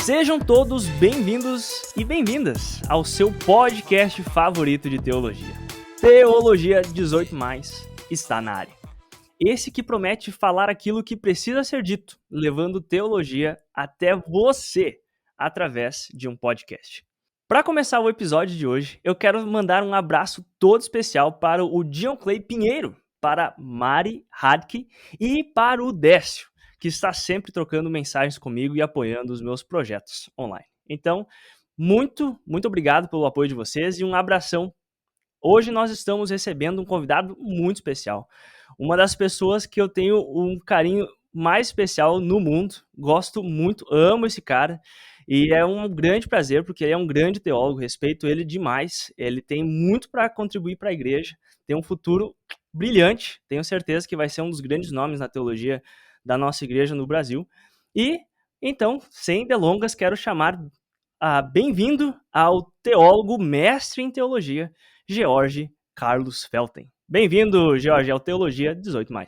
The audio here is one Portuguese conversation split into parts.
Sejam todos bem-vindos e bem-vindas ao seu podcast favorito de teologia. Teologia 18+, está na área. Esse que promete falar aquilo que precisa ser dito, levando teologia até você, através de um podcast. Para começar o episódio de hoje, eu quero mandar um abraço todo especial para o Dion Clay Pinheiro, para Mari Hadke e para o Décio, que está sempre trocando mensagens comigo e apoiando os meus projetos online. Então, muito obrigado pelo apoio de vocês e um abração. Hoje nós estamos recebendo um convidado muito especial. Uma das pessoas que eu tenho um carinho mais especial no mundo. Gosto muito, amo esse cara. E é um grande prazer, porque ele é um grande teólogo, respeito ele demais. Ele tem muito para contribuir para a igreja, tem um futuro brilhante. Tenho certeza que vai ser um dos grandes nomes na teologia da nossa igreja no Brasil. E, então, sem delongas, quero chamar bem-vindo ao teólogo mestre em teologia, George Carlos Felten. Bem-vindo, George, ao Teologia 18+.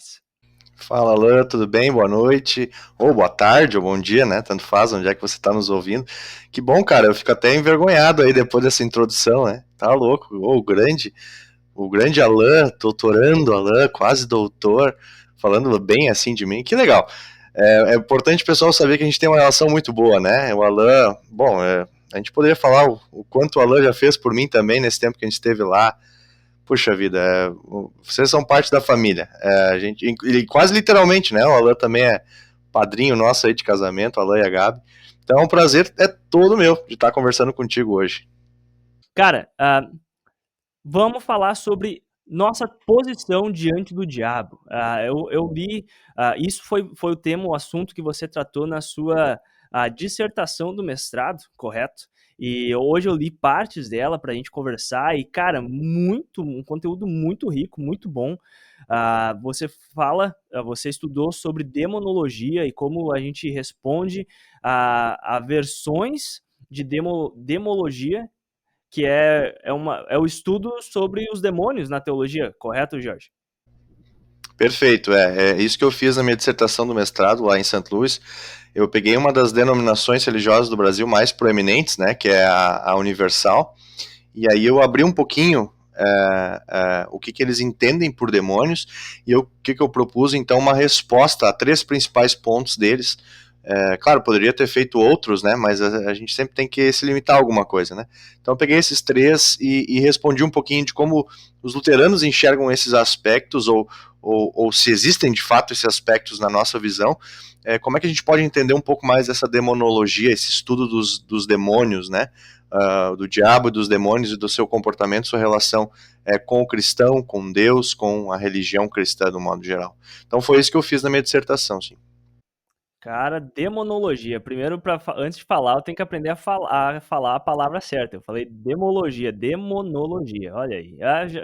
Fala, Alan, tudo bem? Boa noite, ou boa tarde, ou bom dia, né? Tanto faz, onde é que você está nos ouvindo. Que bom, cara, eu fico até envergonhado aí depois dessa introdução, né? Tá louco, o grande Alan, doutorando Alan, quase doutor, falando bem assim de mim, que legal. É importante o pessoal saber que a gente tem uma relação muito boa, né? O Alan, bom, a gente poderia falar o quanto o Alan já fez por mim também nesse tempo que a gente esteve lá. Puxa vida, vocês são parte da família. A gente, quase literalmente, né? O Alan também é padrinho nosso aí de casamento, o Alan e a Gabi. Então é um prazer, é todo meu de estar conversando contigo hoje. Cara, vamos falar sobre nossa posição diante do diabo. Eu li, isso foi o tema, o assunto que você tratou na sua dissertação do mestrado, correto? E hoje eu li partes dela para a gente conversar e, cara, um conteúdo muito rico, muito bom. Você estudou sobre demonologia e como a gente responde a versões de demologia, que é o estudo sobre os demônios na teologia, correto, Jorge? Perfeito, é isso que eu fiz na minha dissertação do mestrado lá em St. Louis. Eu peguei uma das denominações religiosas do Brasil mais proeminentes, né, que é a Universal, e aí eu abri um pouquinho o que eles entendem por demônios, e o que eu propus, então, uma resposta a 3 principais pontos deles. Claro, poderia ter feito outros, né, mas a gente sempre tem que se limitar a alguma coisa, né. Então eu peguei esses 3 e respondi um pouquinho de como os luteranos enxergam esses aspectos, ou se existem de fato esses aspectos na nossa visão, como é que a gente pode entender um pouco mais essa demonologia, esse estudo dos demônios, né, do diabo e dos demônios e do seu comportamento, sua relação com o cristão, com Deus, com a religião cristã do modo geral. Então foi isso que eu fiz na minha dissertação, sim. Cara, demonologia. Primeiro, antes de falar, eu tenho que aprender a falar a palavra certa. Eu falei demonologia. Olha aí.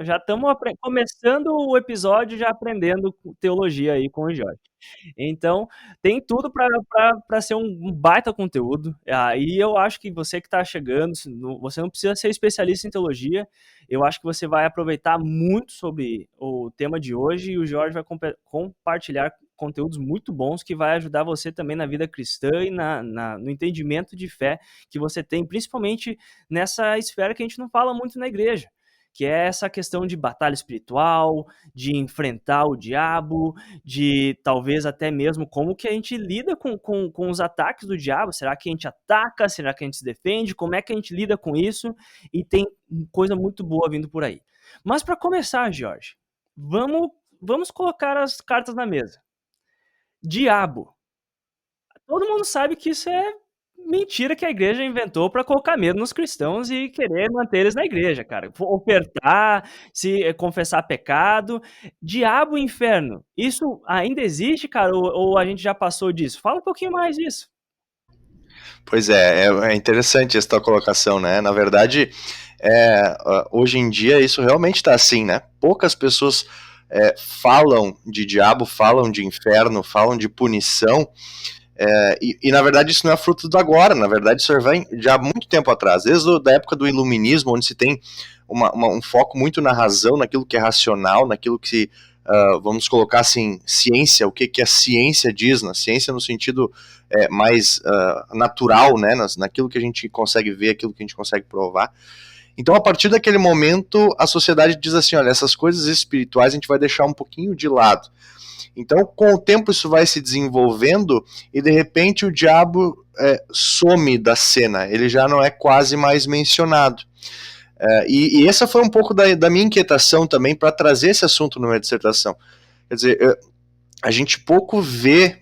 Já estamos começando o episódio já aprendendo teologia aí com o Jorge. Então, tem tudo para ser um baita conteúdo. E eu acho que você que está chegando, você não precisa ser especialista em teologia. Eu acho que você vai aproveitar muito sobre o tema de hoje e o Jorge vai compartilhar conteúdos muito bons que vai ajudar você também na vida cristã e no entendimento de fé que você tem, principalmente nessa esfera que a gente não fala muito na igreja, que é essa questão de batalha espiritual, de enfrentar o diabo, de talvez até mesmo como que a gente lida com os ataques do diabo. Será que a gente ataca? Será que a gente se defende? Como é que a gente lida com isso? E tem coisa muito boa vindo por aí. Mas para começar, Jorge, vamos colocar as cartas na mesa. Diabo. Todo mundo sabe que isso é mentira que a igreja inventou para colocar medo nos cristãos e querer manter eles na igreja, cara. Ofertar, se confessar pecado. Diabo e inferno. Isso ainda existe, cara? Ou a gente já passou disso? Fala um pouquinho mais disso. Pois é interessante essa tua colocação, né? Na verdade, hoje em dia isso realmente está assim, né? Poucas pessoas falam de diabo, falam de inferno, falam de punição, e na verdade isso não é fruto do agora, na verdade isso vem já há muito tempo atrás, desde a época do iluminismo, onde se tem um foco muito na razão, naquilo que é racional, naquilo que vamos colocar assim, ciência, o que a ciência diz, na ciência no sentido mais natural, né, naquilo que a gente consegue ver, aquilo que a gente consegue provar. Então, a partir daquele momento, a sociedade diz assim, olha, essas coisas espirituais a gente vai deixar um pouquinho de lado. Então, com o tempo, isso vai se desenvolvendo e, de repente, o diabo some da cena. Ele já não é quase mais mencionado. E essa foi um pouco da minha inquietação também para trazer esse assunto na minha dissertação. Quer dizer, a gente pouco vê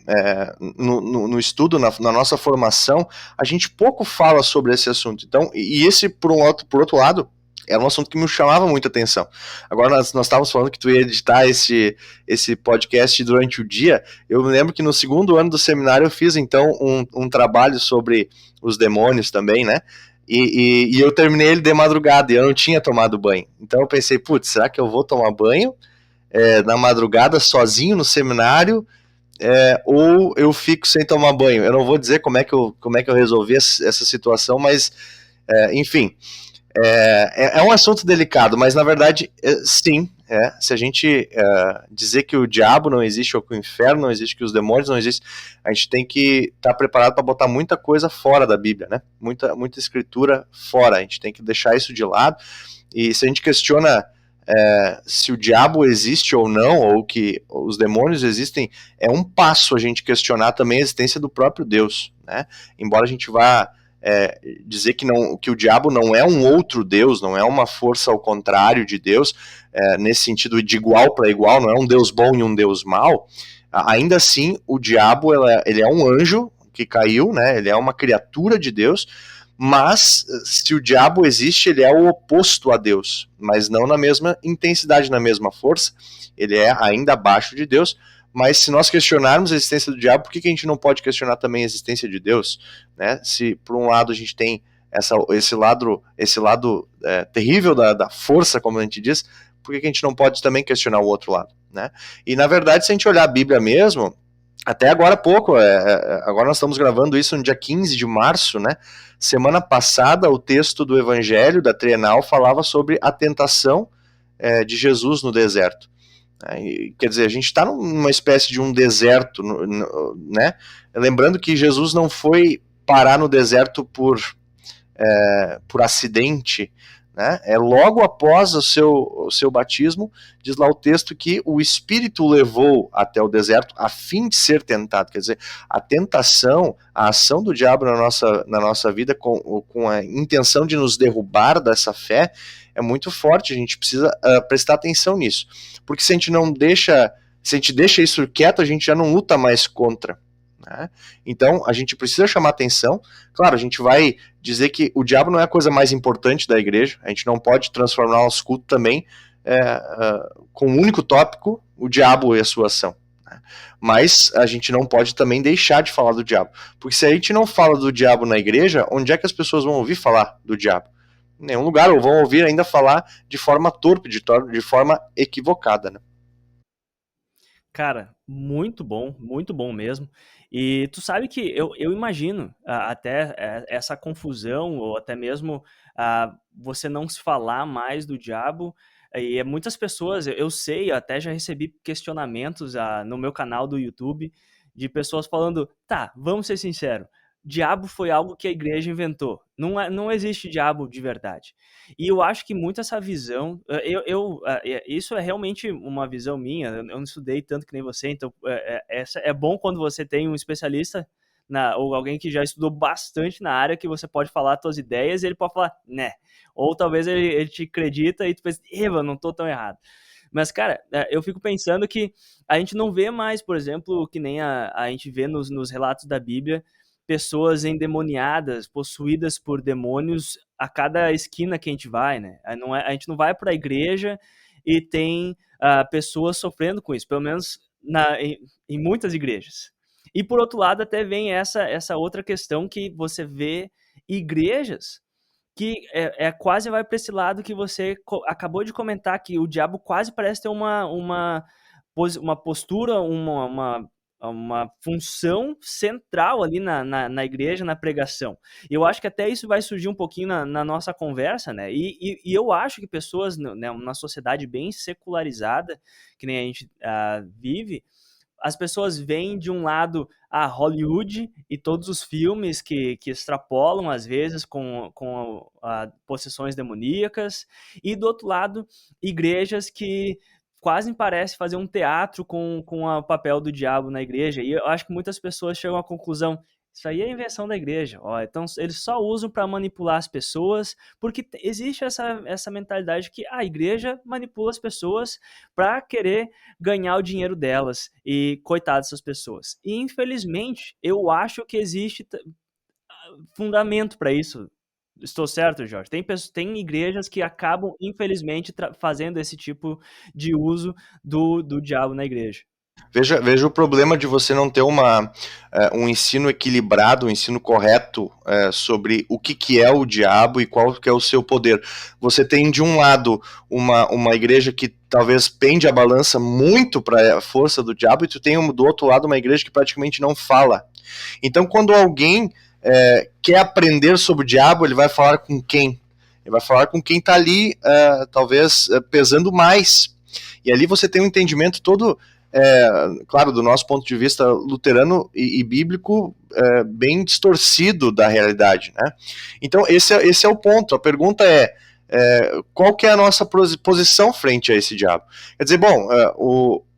no estudo, na nossa formação, a gente pouco fala sobre esse assunto. Então, e esse, por outro lado, era um assunto que me chamava muita atenção. Agora, nós estávamos falando que tu ia editar esse podcast durante o dia. Eu me lembro que no segundo ano do seminário eu fiz, então, um trabalho sobre os demônios também, né? E eu terminei ele de madrugada e eu não tinha tomado banho. Então eu pensei, putz, será que eu vou tomar banho na madrugada sozinho no seminário, ou eu fico sem tomar banho? Eu não vou dizer como é que eu resolvi essa situação, mas enfim, é um assunto delicado, mas na verdade, sim, se a gente dizer que o diabo não existe, ou que o inferno não existe, que os demônios não existem, a gente tem que estar preparado para botar muita coisa fora da Bíblia, né? Muita escritura fora, a gente tem que deixar isso de lado. E se a gente questiona se o diabo existe ou não, ou que os demônios existem, é um passo a gente questionar também a existência do próprio Deus, né? Embora a gente vá dizer que o diabo não é um outro Deus, não é uma força ao contrário de Deus, nesse sentido de igual para igual, não é um Deus bom e um Deus mau, ainda assim o diabo ele é um anjo que caiu, né? Ele é uma criatura de Deus, mas se o diabo existe, ele é o oposto a Deus, mas não na mesma intensidade, na mesma força, ele é ainda abaixo de Deus. Mas se nós questionarmos a existência do diabo, por que a gente não pode questionar também a existência de Deus? Né? Se por um lado a gente tem esse lado terrível da força, como a gente diz, por que a gente não pode também questionar o outro lado? Né? E na verdade, se a gente olhar a Bíblia mesmo, até agora há pouco, agora nós estamos gravando isso no dia 15 de março, né? Semana passada, o texto do Evangelho, da Trienal, falava sobre a tentação de Jesus no deserto. Quer dizer, a gente está numa espécie de um deserto, né? Lembrando que Jesus não foi parar no deserto por acidente, né? Logo após o seu batismo, diz lá o texto que o Espírito o levou até o deserto a fim de ser tentado. Quer dizer, a tentação, a ação do diabo na nossa vida com a intenção de nos derrubar dessa fé é muito forte. A gente precisa prestar atenção nisso, porque se a gente deixa isso quieto, a gente já não luta mais contra. Né? Então a gente precisa chamar atenção. Claro, a gente vai dizer que o diabo não é a coisa mais importante da igreja, a gente não pode transformar o nosso culto também com um único tópico, o diabo e a sua ação. Né? Mas a gente não pode também deixar de falar do diabo, porque se a gente não fala do diabo na igreja, onde é que as pessoas vão ouvir falar do diabo? Em nenhum lugar, ou vão ouvir ainda falar de forma torpe, de forma equivocada, né? Cara, muito bom mesmo. E tu sabe que eu imagino até essa confusão, ou até mesmo você não se falar mais do diabo. E muitas pessoas, eu sei, eu até já recebi questionamentos no meu canal do YouTube de pessoas falando: tá, vamos ser sinceros, diabo foi algo que a igreja inventou. Não existe diabo de verdade. E eu acho que muito essa visão, isso é realmente uma visão minha, eu não estudei tanto que nem você, então é bom quando você tem um especialista ou alguém que já estudou bastante na área, que você pode falar as suas ideias e ele pode falar, né? Ou talvez ele te acredita e tu pensa, Eva, não tô tão errado. Mas, cara, eu fico pensando que a gente não vê mais, por exemplo, que nem a gente vê nos relatos da Bíblia, pessoas endemoniadas, possuídas por demônios a cada esquina que a gente vai, né? A gente não vai para a igreja e tem pessoas sofrendo com isso, pelo menos em muitas igrejas. E por outro lado, até vem essa outra questão que você vê igrejas que quase vai para esse lado que você acabou de comentar, que o diabo quase parece ter uma postura, uma função central ali na igreja, na pregação. E eu acho que até isso vai surgir um pouquinho na nossa conversa, né? E eu acho que pessoas, né, uma sociedade bem secularizada, que nem a gente vive, as pessoas veem de um lado a Hollywood e todos os filmes que extrapolam, às vezes, com possessões demoníacas, e do outro lado, igrejas que quase parece fazer um teatro com o papel do diabo na igreja. E eu acho que muitas pessoas chegam à conclusão: isso aí é invenção da igreja. Ó, então eles só usam para manipular as pessoas, porque existe essa mentalidade que a igreja manipula as pessoas para querer ganhar o dinheiro delas. E coitadas dessas pessoas. E infelizmente, eu acho que existe fundamento para isso. Estou certo, Jorge? Tem igrejas que acabam, infelizmente, fazendo esse tipo de uso do diabo na igreja. Veja o problema de você não ter um ensino equilibrado, um ensino correto sobre o que é o diabo e qual que é o seu poder. Você tem, de um lado, uma igreja que talvez pende a balança muito para a força do diabo, e tu tem, do outro lado, uma igreja que praticamente não fala. Então, quando alguém quer aprender sobre o diabo, ele vai falar com quem? Ele vai falar com quem está ali, talvez, pesando mais. E ali você tem um entendimento todo... claro, do nosso ponto de vista luterano e bíblico, bem distorcido da realidade, né? Então, esse é o ponto. A pergunta qual que é a nossa posição frente a esse diabo? Quer dizer, bom,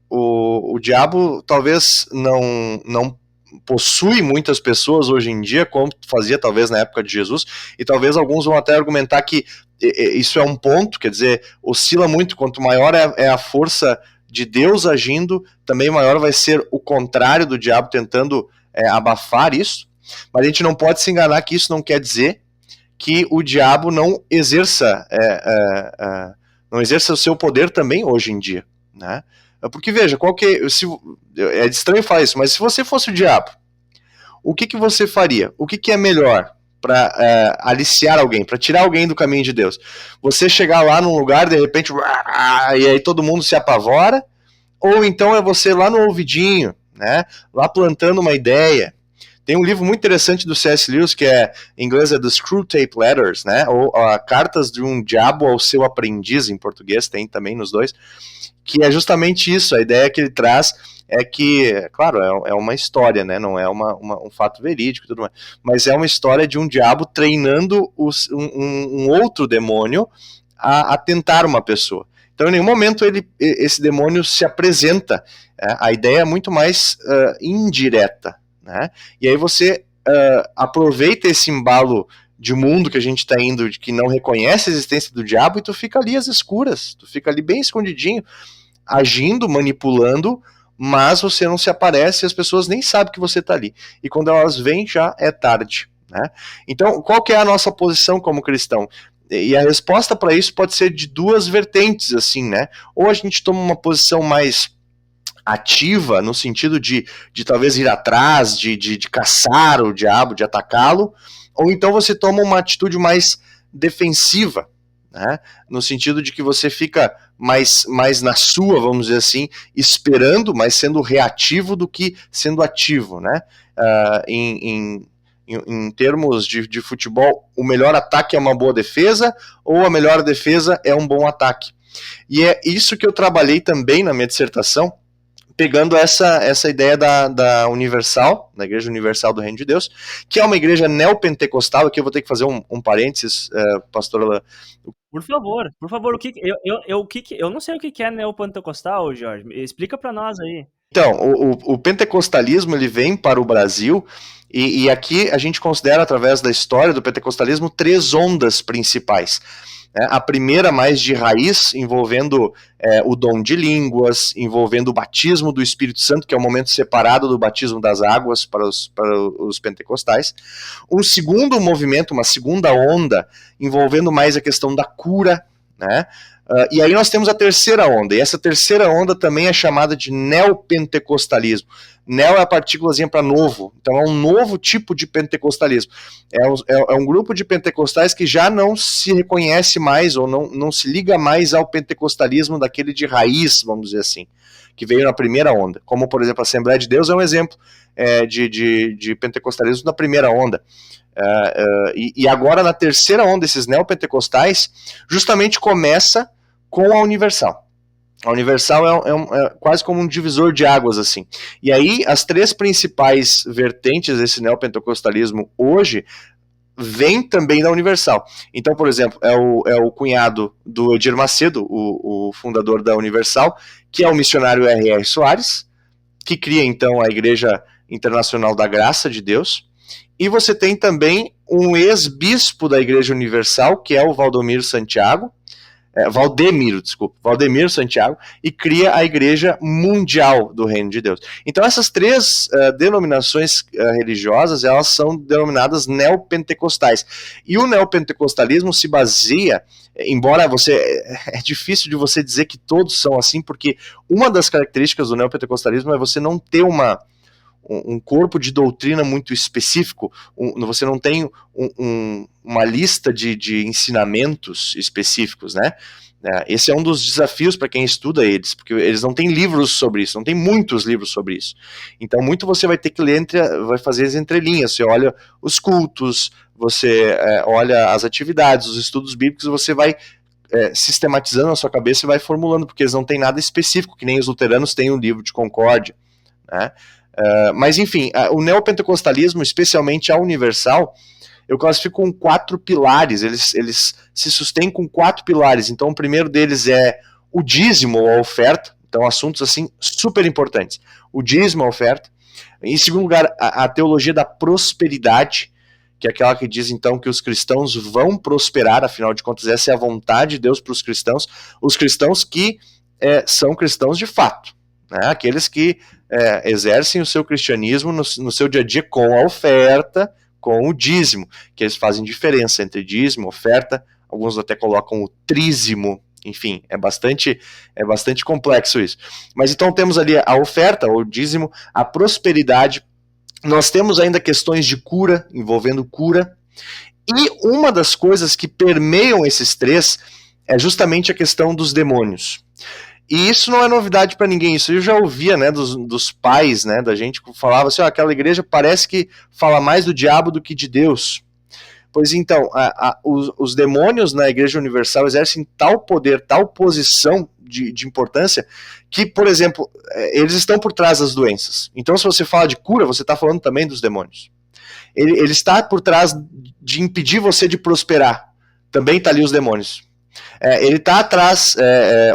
o diabo talvez não possui muitas pessoas hoje em dia, como fazia talvez na época de Jesus, e talvez alguns vão até argumentar que isso é um ponto, quer dizer, oscila muito. Quanto maior é a força de Deus agindo, também maior vai ser o contrário do diabo tentando abafar isso. Mas a gente não pode se enganar que isso não quer dizer que o diabo não exerça o seu poder também hoje em dia, né? Porque veja, é estranho falar isso, mas se você fosse o diabo, o que você faria? O que é melhor para aliciar alguém, para tirar alguém do caminho de Deus? Você chegar lá num lugar, de repente, e aí todo mundo se apavora, ou então é você lá no ouvidinho, né, lá plantando uma ideia. Tem um livro muito interessante do C.S. Lewis, que em inglês é The Screwtape Letters, né, ou Cartas de um Diabo ao Seu Aprendiz, em português tem também nos dois, que é justamente isso. A ideia que ele traz é que, claro, é uma história, né? Não é um fato verídico e tudo mais, mas é uma história de um diabo treinando um outro demônio a tentar uma pessoa. Então, em nenhum momento esse demônio se apresenta. A ideia é muito mais indireta, né? E aí você aproveita esse embalo de mundo que a gente está indo, de que não reconhece a existência do diabo, e tu fica ali às escuras, tu fica ali bem escondidinho, agindo, manipulando, mas você não se aparece e as pessoas nem sabem que você está ali. E quando elas vêm, já é tarde, né? Então, qual que é a nossa posição como cristão? E a resposta para isso pode ser de duas vertentes, assim, né? Ou a gente toma uma posição mais ativa, no sentido de talvez ir atrás, de caçar o diabo, de atacá-lo, ou então você toma uma atitude mais defensiva, né? No sentido de que você fica mais na sua, vamos dizer assim, esperando, mas sendo reativo do que sendo ativo, né? Em termos de futebol, o melhor ataque é uma boa defesa, ou a melhor defesa é um bom ataque. E é isso que eu trabalhei também na minha dissertação, pegando essa ideia da Universal, da Igreja Universal do Reino de Deus, que é uma igreja neopentecostal. Aqui eu vou ter que fazer um parênteses, pastora. Por favor, eu não sei o que é neopentecostal, Jorge. Explica para nós aí. Então, o pentecostalismo, ele vem para o Brasil, e aqui a gente considera, através da história do pentecostalismo, 3 ondas principais. A primeira, mais de raiz, envolvendo o dom de línguas, envolvendo o batismo do Espírito Santo, que é o momento separado do batismo das águas para os pentecostais. Um segundo movimento, uma segunda onda, envolvendo mais a questão da cura, né? E aí nós temos a terceira onda, e essa terceira onda também é chamada de neopentecostalismo. Neo é a partículazinha para novo, então é um novo tipo de pentecostalismo. É um grupo de pentecostais que já não se reconhece mais, ou não se liga mais ao pentecostalismo daquele de raiz, vamos dizer assim, que veio na primeira onda, como, por exemplo, a Assembleia de Deus é um exemplo de pentecostalismo da primeira onda. E agora, na terceira onda, esses neopentecostais, justamente começa com a Universal. A Universal é quase como um divisor de águas, assim. E aí, as três principais vertentes desse neopentecostalismo hoje vêm também da Universal. Então, por exemplo, é o cunhado do Edir Macedo, o fundador da Universal, que é o missionário R.R. Soares, que cria, então, a Igreja Internacional da Graça de Deus. E você tem também um ex-bispo da Igreja Universal, que é o Valdemiro Santiago, e cria a Igreja Mundial do Reino de Deus. Então essas três denominações religiosas, elas são denominadas neopentecostais. E o neopentecostalismo se baseia, embora é difícil de você dizer que todos são assim, porque uma das características do neopentecostalismo é você não ter um corpo de doutrina muito específico, você não tem uma lista de ensinamentos específicos, né? Esse é um dos desafios para quem estuda eles, porque eles não têm livros sobre isso, não tem muitos livros sobre isso. Então, muito você vai ter que ler, vai fazer as entrelinhas, você olha os cultos, você olha as atividades, os estudos bíblicos, você vai sistematizando na sua cabeça e vai formulando, porque eles não têm nada específico, que nem os luteranos têm um livro de concórdia, né? Mas enfim, o neopentecostalismo, especialmente a Universal, eu classifico com 4 pilares, eles se sustêm com 4 pilares. Então o primeiro deles é o dízimo ou a oferta, então assuntos assim super importantes. O dízimo, a oferta. Em segundo lugar, a teologia da prosperidade, que é aquela que diz então que os cristãos vão prosperar, afinal de contas essa é a vontade de Deus para os cristãos que são cristãos de fato, né? Aqueles que exercem o seu cristianismo no seu dia a dia com a oferta, com o dízimo, que eles fazem diferença entre dízimo, oferta, alguns até colocam o trízimo, enfim, é bastante complexo isso. Mas então temos ali a oferta, o dízimo, a prosperidade, nós temos ainda questões de cura, envolvendo cura, e uma das coisas que permeiam esses três é justamente a questão dos demônios. E isso não é novidade para ninguém, isso eu já ouvia, né, dos pais, né, da gente que falava assim, aquela igreja parece que fala mais do diabo do que de Deus. Pois então, os demônios na Igreja Universal exercem tal poder, tal posição de importância, que, por exemplo, eles estão por trás das doenças. Então, se você fala de cura, você está falando também dos demônios. Ele está por trás de impedir você de prosperar. Também está ali os demônios. Ele está atrás,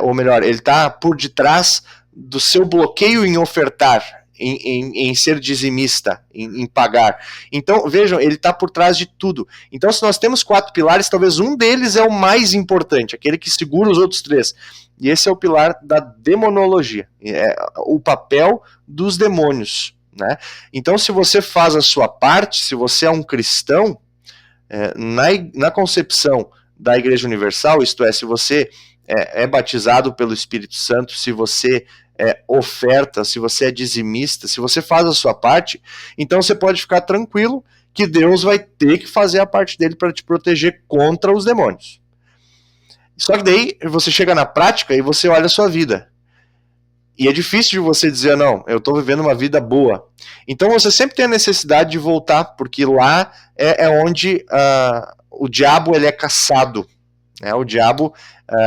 ou melhor, ele está por detrás do seu bloqueio em ofertar, em ser dizimista, em pagar. Então, vejam, ele está por trás de tudo. Então, se nós temos 4 pilares, talvez um deles é o mais importante, aquele que segura os outros 3. E esse é o pilar da demonologia, o papel dos demônios, né? Então, se você faz a sua parte, se você é um cristão, na concepção da Igreja Universal, isto é, se você é batizado pelo Espírito Santo, se você oferta, se você é dizimista, se você faz a sua parte, então você pode ficar tranquilo que Deus vai ter que fazer a parte dele para te proteger contra os demônios. Só que daí você chega na prática e você olha a sua vida. E é difícil de você dizer, não, eu estou vivendo uma vida boa. Então você sempre tem a necessidade de voltar, porque lá é onde o diabo ele é caçado. Né? O diabo,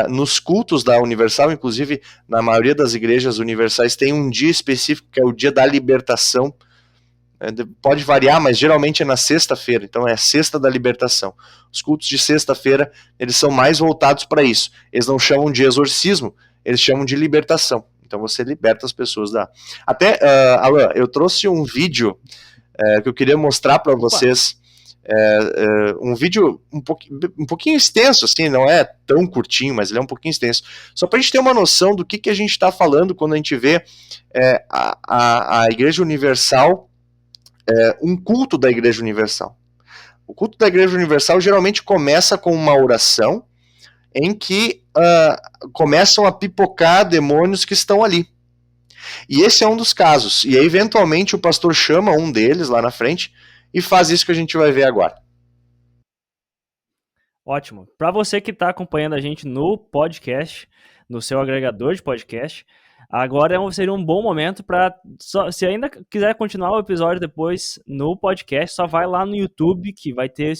nos cultos da Universal, inclusive na maioria das igrejas universais, tem um dia específico que é o dia da libertação. Pode variar, mas geralmente é na sexta-feira, então é a sexta da libertação. Os cultos de sexta-feira, eles são mais voltados para isso. Eles não chamam de exorcismo, eles chamam de libertação. Então você liberta as pessoas da... Até, Alan, eu trouxe um vídeo que eu queria mostrar para vocês. Um vídeo um pouquinho extenso, assim, não é tão curtinho, mas ele é um pouquinho extenso. Só para a gente ter uma noção do que a gente está falando quando a gente vê a Igreja Universal, um culto da Igreja Universal. O culto da Igreja Universal geralmente começa com uma oração em que começam a pipocar demônios que estão ali. E esse é um dos casos. E aí, eventualmente, o pastor chama um deles lá na frente e faz isso que a gente vai ver agora. Ótimo. Para você que está acompanhando a gente no podcast, no seu agregador de podcast, Agora seria um bom momento para, se ainda quiser continuar o episódio depois no podcast, só vai lá no YouTube que vai ter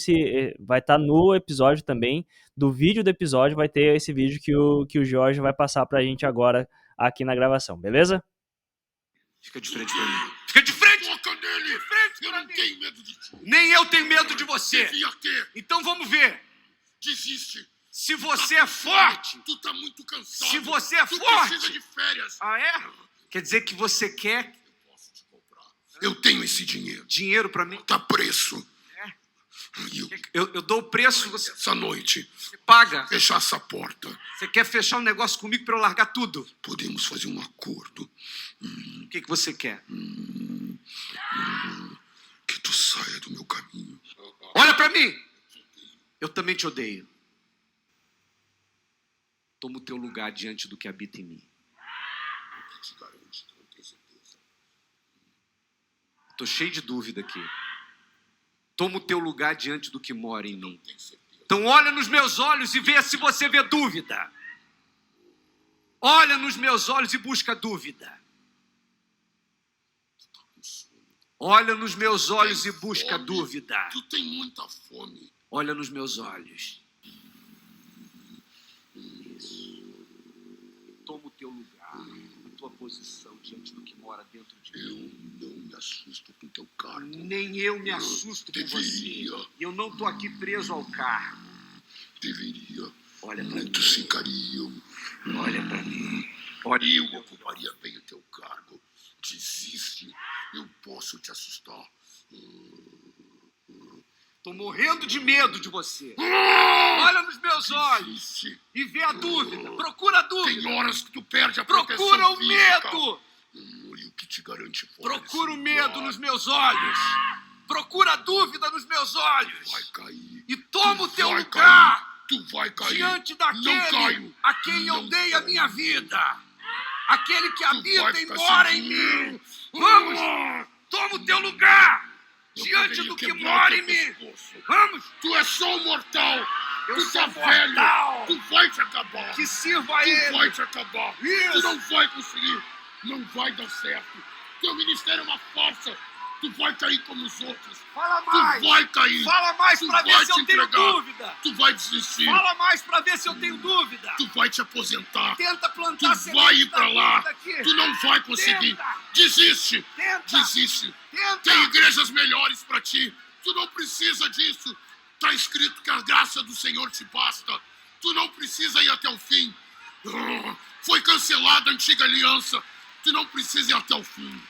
vai estar no episódio também, do vídeo do episódio vai ter esse vídeo que o Jorge vai passar pra gente agora aqui na gravação, beleza? Fica de frente pra mim. Fica de frente! Toca nele! De frente Eu pra não mim. tenho medo de ti. Nem eu tenho medo de você. Devia ter. Então vamos ver. Desiste. Se você é forte. Tu tá muito cansado. Se você é tu forte. precisa de férias. Ah, é? Quer dizer que você quer Eu posso te comprar. Eu tenho esse dinheiro. dinheiro pra mim? Tá preço. É. E Eu dou o preço, você essa noite, paga. fechar essa porta. Você quer fechar um negócio comigo pra eu largar tudo? Podemos fazer um acordo. O que você quer? Que tu saia do meu caminho. Olha pra mim! Eu também te odeio. Toma o teu lugar diante do que habita em mim. O que te garante? Tu não tem certeza. Tô cheio de dúvida aqui. Toma o teu lugar diante do que mora em mim. Tem certeza. Então olha nos meus olhos e vê se você vê dúvida. Olha nos meus olhos e busca dúvida. Olha nos meus olhos e busca dúvida. Tu tem muita fome. Olha nos meus olhos. Isso. Toma o teu lugar, a tua posição diante do que mora dentro de mim. Eu não me assusto com teu cargo. Nem eu me assusto com você. Deveria. E eu não tô aqui preso ao cargo. Deveria. Olha pra mim. Muitos ficariam. Olha pra mim. Olha. Eu ocuparia bem o teu cargo. Desiste. Eu posso te assustar. Tô morrendo de medo de você. Olha nos meus olhos Desiste. e vê a dúvida. Procura a dúvida. Tem horas que tu perde a proteção Procura o física. medo. E o que te garante fora Procura o desse medo lugar? nos meus olhos. Procura a dúvida nos meus olhos. Vai cair. E toma Tu o teu vai lugar cair. Tu vai cair. diante Não daquele caio. a quem eu Não dei a caio. minha vida. Aquele que Tu vai habita e ficar mora sem em dinheiro. mim. Vamos! Toma o teu lugar Eu diante poderia do que quebrar mora teu em mim. pescoço. Vamos! Tu é só um mortal. Eu Tu sou tá mortal. velho. Tu vai te acabar. Que sirva a Tu ele. vai te acabar. Isso. Tu não vai conseguir. Não vai dar certo. Teu ministério é uma farsa. Tu vai cair como os outros. Fala Tu mais. vai cair. Fala mais Tu pra ver vai se eu te tenho entregar. dúvida. Tu vai desistir. Fala mais pra ver se eu tenho dúvida. Tu vai te aposentar. Tenta plantar Tu vai ir pra lá. aqui. Tu não vai conseguir. Tenta. Desiste. Tenta. Desiste. Tenta. Tem igrejas melhores pra ti. Tu não precisa disso. Tá escrito que a graça do Senhor te basta. Tu não precisa ir até o fim. Foi cancelada a antiga aliança. Tu não precisa ir até o fim.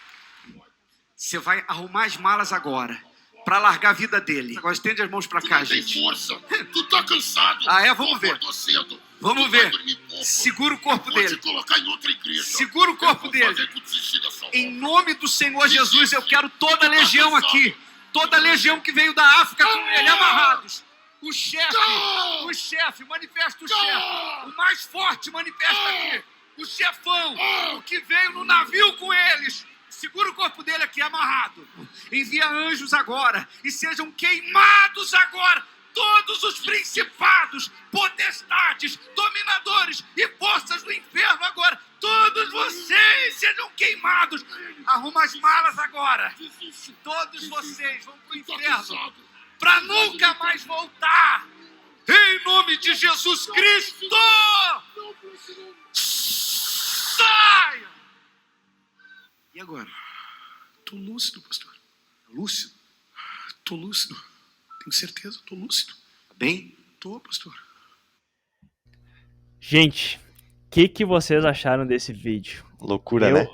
Você vai arrumar as malas agora pra largar a vida dele. Agora estende as mãos pra Tu cá, não tem gente. força. Tu tá cansado. Ah, é? Vamos Tu ver. acordou cedo. Vamos Tu ver. vai dormir pouco. Segura o corpo Vou te dele. colocar em outra igreja. Segura o corpo Eu vou dele. fazer tu desistir dessa Em obra. nome do Senhor Jesus, eu quero toda a legião aqui. Toda a legião que veio da África com ele amarrados. O chefe, manifesta o chefe. O mais forte manifesta aqui. O chefão, o que veio no navio com eles. Segura o corpo dele aqui amarrado. Envia anjos agora e sejam queimados agora todos os principados, potestades, dominadores e forças do inferno agora. Todos vocês sejam queimados. Arruma as malas agora. Desiste. Todos vocês vão pro Tu tá inferno cansado. para nunca mais voltar. Em nome de Jesus Cristo. Saia! E agora? Tô lúcido, pastor. Lúcido? Tô lúcido. Tenho certeza, tô lúcido. Tá bem? Tô, pastor. Gente, o que vocês acharam desse vídeo? Loucura, né?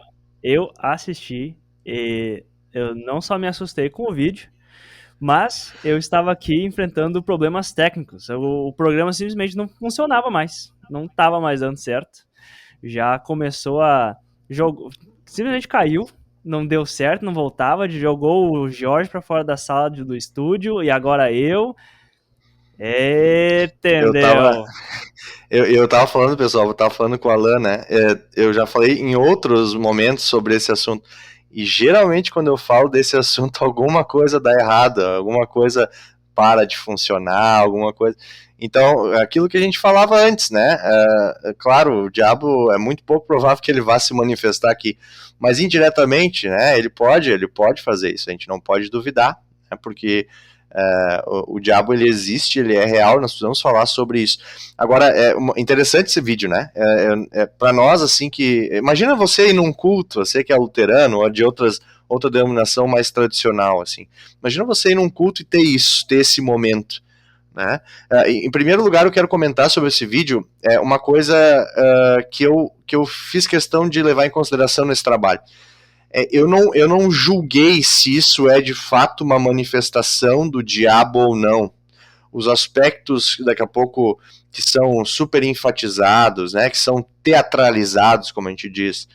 Eu assisti e eu não só me assustei com o vídeo, mas eu estava aqui enfrentando problemas técnicos. O programa simplesmente não funcionava mais, não estava mais dando certo. Já começou a... simplesmente caiu, não deu certo, não voltava, jogou o Jorge para fora da sala do estúdio e agora eu... Entendeu? Eu tava falando, pessoal, eu tava falando com o Alan, né? Eu já falei em outros momentos sobre esse assunto. E geralmente quando eu falo desse assunto, alguma coisa dá errado, alguma coisa para de funcionar, alguma coisa. Então, aquilo que a gente falava antes, né? Claro, o diabo é muito pouco provável que ele vá se manifestar aqui, mas indiretamente, né? Ele pode fazer isso, a gente não pode duvidar, né, porque o diabo, ele existe, ele é real, nós precisamos falar sobre isso. Agora, é interessante esse vídeo, né? Para nós, assim, que... Imagina você ir num culto, você que é luterano, ou de outra denominação mais tradicional, assim. Imagina você ir num culto e ter esse momento, né? Em primeiro lugar, eu quero comentar sobre esse vídeo uma coisa que eu fiz questão de levar em consideração nesse trabalho. Eu não julguei se isso é de fato uma manifestação do diabo ou não. Os aspectos, daqui a pouco, que são super enfatizados, né, que são teatralizados, como a gente diz,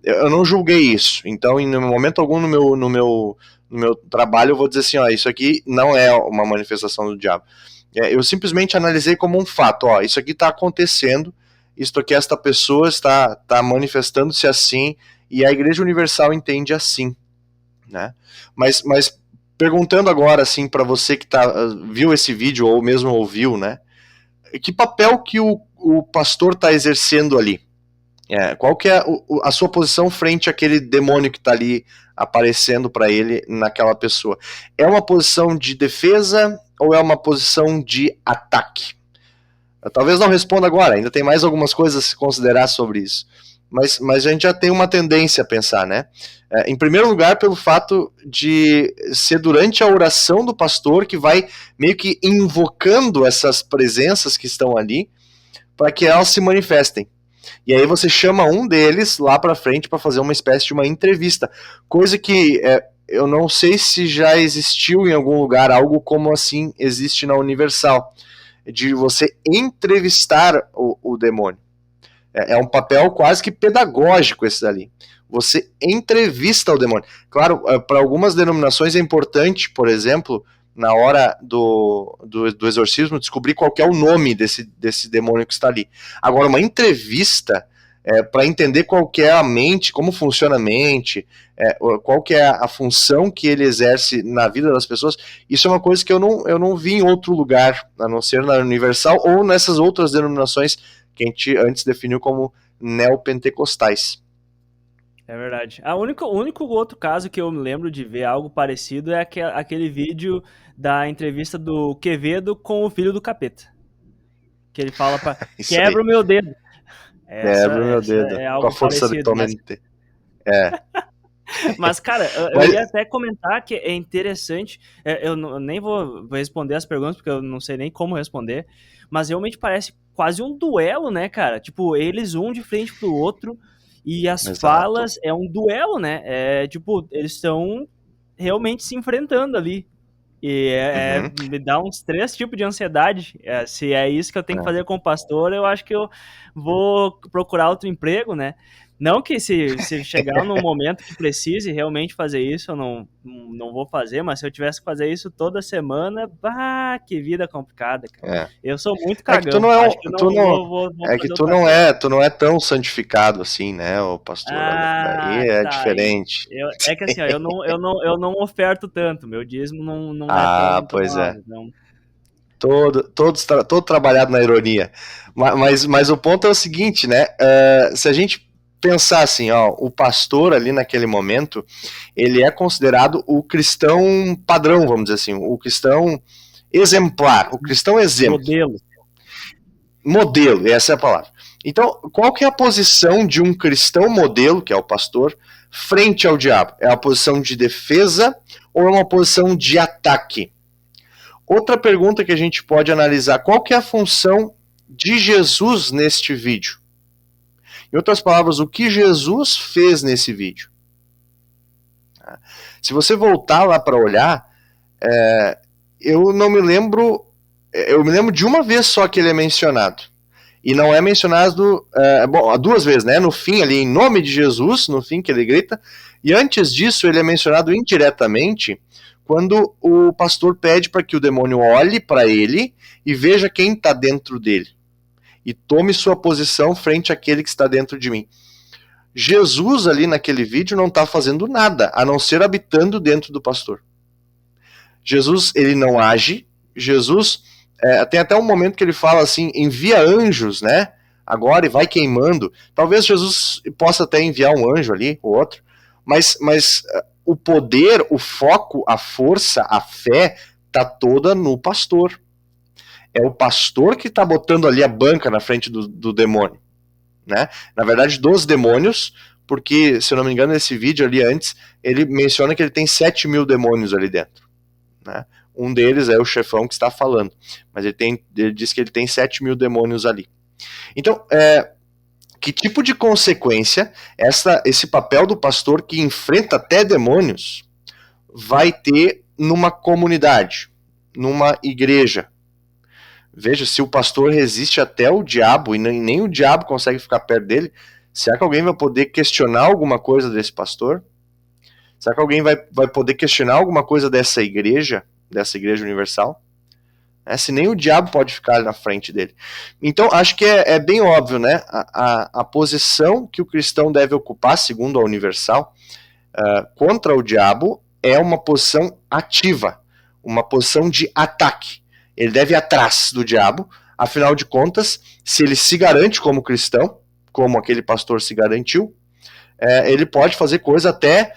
eu não julguei isso. Então, em momento algum no meu trabalho, eu vou dizer assim, ó, isso aqui não é uma manifestação do diabo. Eu simplesmente analisei como um fato, ó, isso aqui está acontecendo, isto aqui, esta pessoa está manifestando-se assim, e a Igreja Universal entende assim, né? Mas perguntando agora, assim, para você que viu esse vídeo, ou mesmo ouviu, né? Que papel que o pastor está exercendo ali? Qual que é a sua posição frente àquele demônio que está ali aparecendo para ele naquela pessoa? É uma posição de defesa ou é uma posição de ataque? Eu talvez não responda agora, ainda tem mais algumas coisas a se considerar sobre isso. Mas a gente já tem uma tendência a pensar, né? Em primeiro lugar, pelo fato de ser durante a oração do pastor que vai meio que invocando essas presenças que estão ali para que elas se manifestem. E aí você chama um deles lá para frente para fazer uma espécie de uma entrevista. Coisa que eu não sei se já existiu em algum lugar, algo como assim existe na Universal, de você entrevistar o demônio. É um papel quase que pedagógico esse dali. Você entrevista o demônio. Claro, para algumas denominações é importante, por exemplo, na hora do exorcismo, descobrir qual que é o nome desse demônio que está ali. Agora, uma entrevista para entender qual que é a mente, como funciona a mente, qual que é a função que ele exerce na vida das pessoas, isso é uma coisa que eu não vi em outro lugar, a não ser na Universal ou nessas outras denominações que a gente antes definiu como neopentecostais. É verdade. O único outro caso que eu me lembro de ver algo parecido é aquele vídeo da entrevista do Quevedo com o filho do capeta. Que ele fala pra... Quebra o meu dedo. Quebra o meu dedo. É algo com a força parecido, de tua mente. Mas, cara, eu ia até comentar que é interessante, eu nem vou responder as perguntas, porque eu não sei nem como responder, mas realmente parece quase um duelo, né, cara? Tipo, eles um de frente pro outro, e as Exato. falas é um duelo, né? Tipo, eles estão realmente se enfrentando ali. E me dá uns 3 tipos de ansiedade. Se é isso que eu tenho que fazer com o pastor, eu acho que eu vou procurar outro emprego, né? Não que se chegar num momento que precise realmente fazer isso, eu não vou fazer, mas se eu tivesse que fazer isso toda semana, que vida complicada, cara. Eu sou muito cagão. Tu não é tão santificado assim, né, o pastor? Daí é diferente. É que assim, ó, eu não oferto tanto, meu dízimo não é tão pois alto, não. Todo trabalhado na ironia. Mas o ponto é o seguinte, né? Se a gente pensar assim, ó, o pastor ali naquele momento, ele é considerado o cristão padrão, vamos dizer assim, o cristão exemplar, o cristão exemplo. Modelo, essa é a palavra. Então, qual que é a posição de um cristão modelo, que é o pastor, frente ao diabo? É uma posição de defesa ou é uma posição de ataque? Outra pergunta que a gente pode analisar, qual que é a função de Jesus neste vídeo? Em outras palavras, o que Jesus fez nesse vídeo? Se você voltar lá para olhar, eu me lembro de uma vez só que ele é mencionado. E não é mencionado, 2 vezes, né? No fim ali, em nome de Jesus, no fim que ele grita, e antes disso ele é mencionado indiretamente quando o pastor pede para que o demônio olhe para ele e veja quem está dentro dele. E tome sua posição frente àquele que está dentro de mim. Jesus ali naquele vídeo não está fazendo nada, a não ser habitando dentro do pastor. Jesus, ele não age, Jesus, tem até um momento que ele fala assim, envia anjos, né? Agora e vai queimando. Talvez Jesus possa até enviar um anjo ali, ou outro, mas o poder, o foco, a força, a fé, tá toda no pastor. É o pastor que está botando ali a banca na frente do demônio, né? Na verdade, dos demônios, porque, se eu não me engano, nesse vídeo ali antes, ele menciona que ele tem 7.000 demônios ali dentro, né? Um deles é o chefão que está falando, mas ele diz que ele tem 7.000 demônios ali. Então, que tipo de consequência esse papel do pastor que enfrenta até demônios vai ter numa comunidade, numa igreja? Veja, se o pastor resiste até o diabo e nem o diabo consegue ficar perto dele, será que alguém vai poder questionar alguma coisa desse pastor? Será que alguém vai poder questionar alguma coisa dessa igreja universal? Se nem o diabo pode ficar na frente dele. Então, acho que é bem óbvio, né? A posição que o cristão deve ocupar, segundo a Universal, contra o diabo, é uma posição ativa, uma posição de ataque. Ele deve ir atrás do diabo, afinal de contas, se ele se garante como cristão, como aquele pastor se garantiu, ele pode fazer coisa até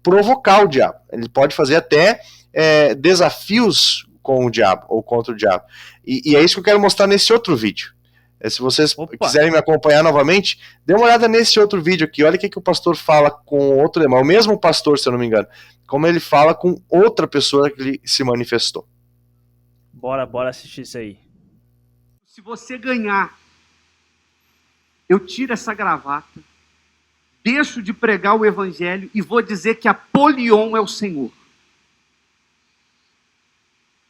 provocar o diabo. Ele pode fazer até desafios com o diabo, ou contra o diabo. E é isso que eu quero mostrar nesse outro vídeo. Se vocês quiserem me acompanhar novamente, dê uma olhada nesse outro vídeo aqui. Olha o que o pastor fala com outro demônio. O mesmo pastor, se eu não me engano. Como ele fala com outra pessoa que ele se manifestou. Bora assistir isso aí. Se você ganhar, eu tiro essa gravata, deixo de pregar o evangelho e vou dizer que Apolion é o Senhor.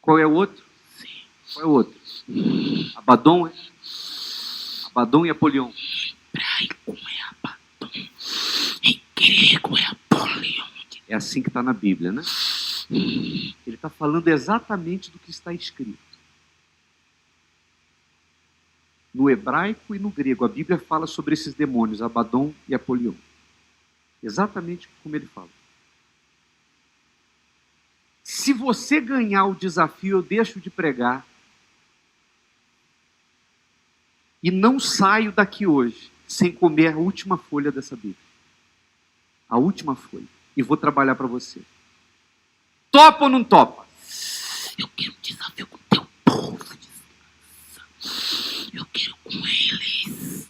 Qual é o outro? Sim. Qual é o outro? Abaddon é? Abaddon e Apolion. Hebraico é Abaddon, em grego é Apolion. É assim que está na Bíblia, né? Ele está falando exatamente do que está escrito. No hebraico e no grego, a Bíblia fala sobre esses demônios, Abaddon e Apolion. Exatamente como ele fala. Se você ganhar o desafio, eu deixo de pregar e não saio daqui hoje sem comer a última folha dessa Bíblia. A última folha. E vou trabalhar para você. Topa ou não topa? Eu quero um desafio com o teu povo. Eu quero com eles.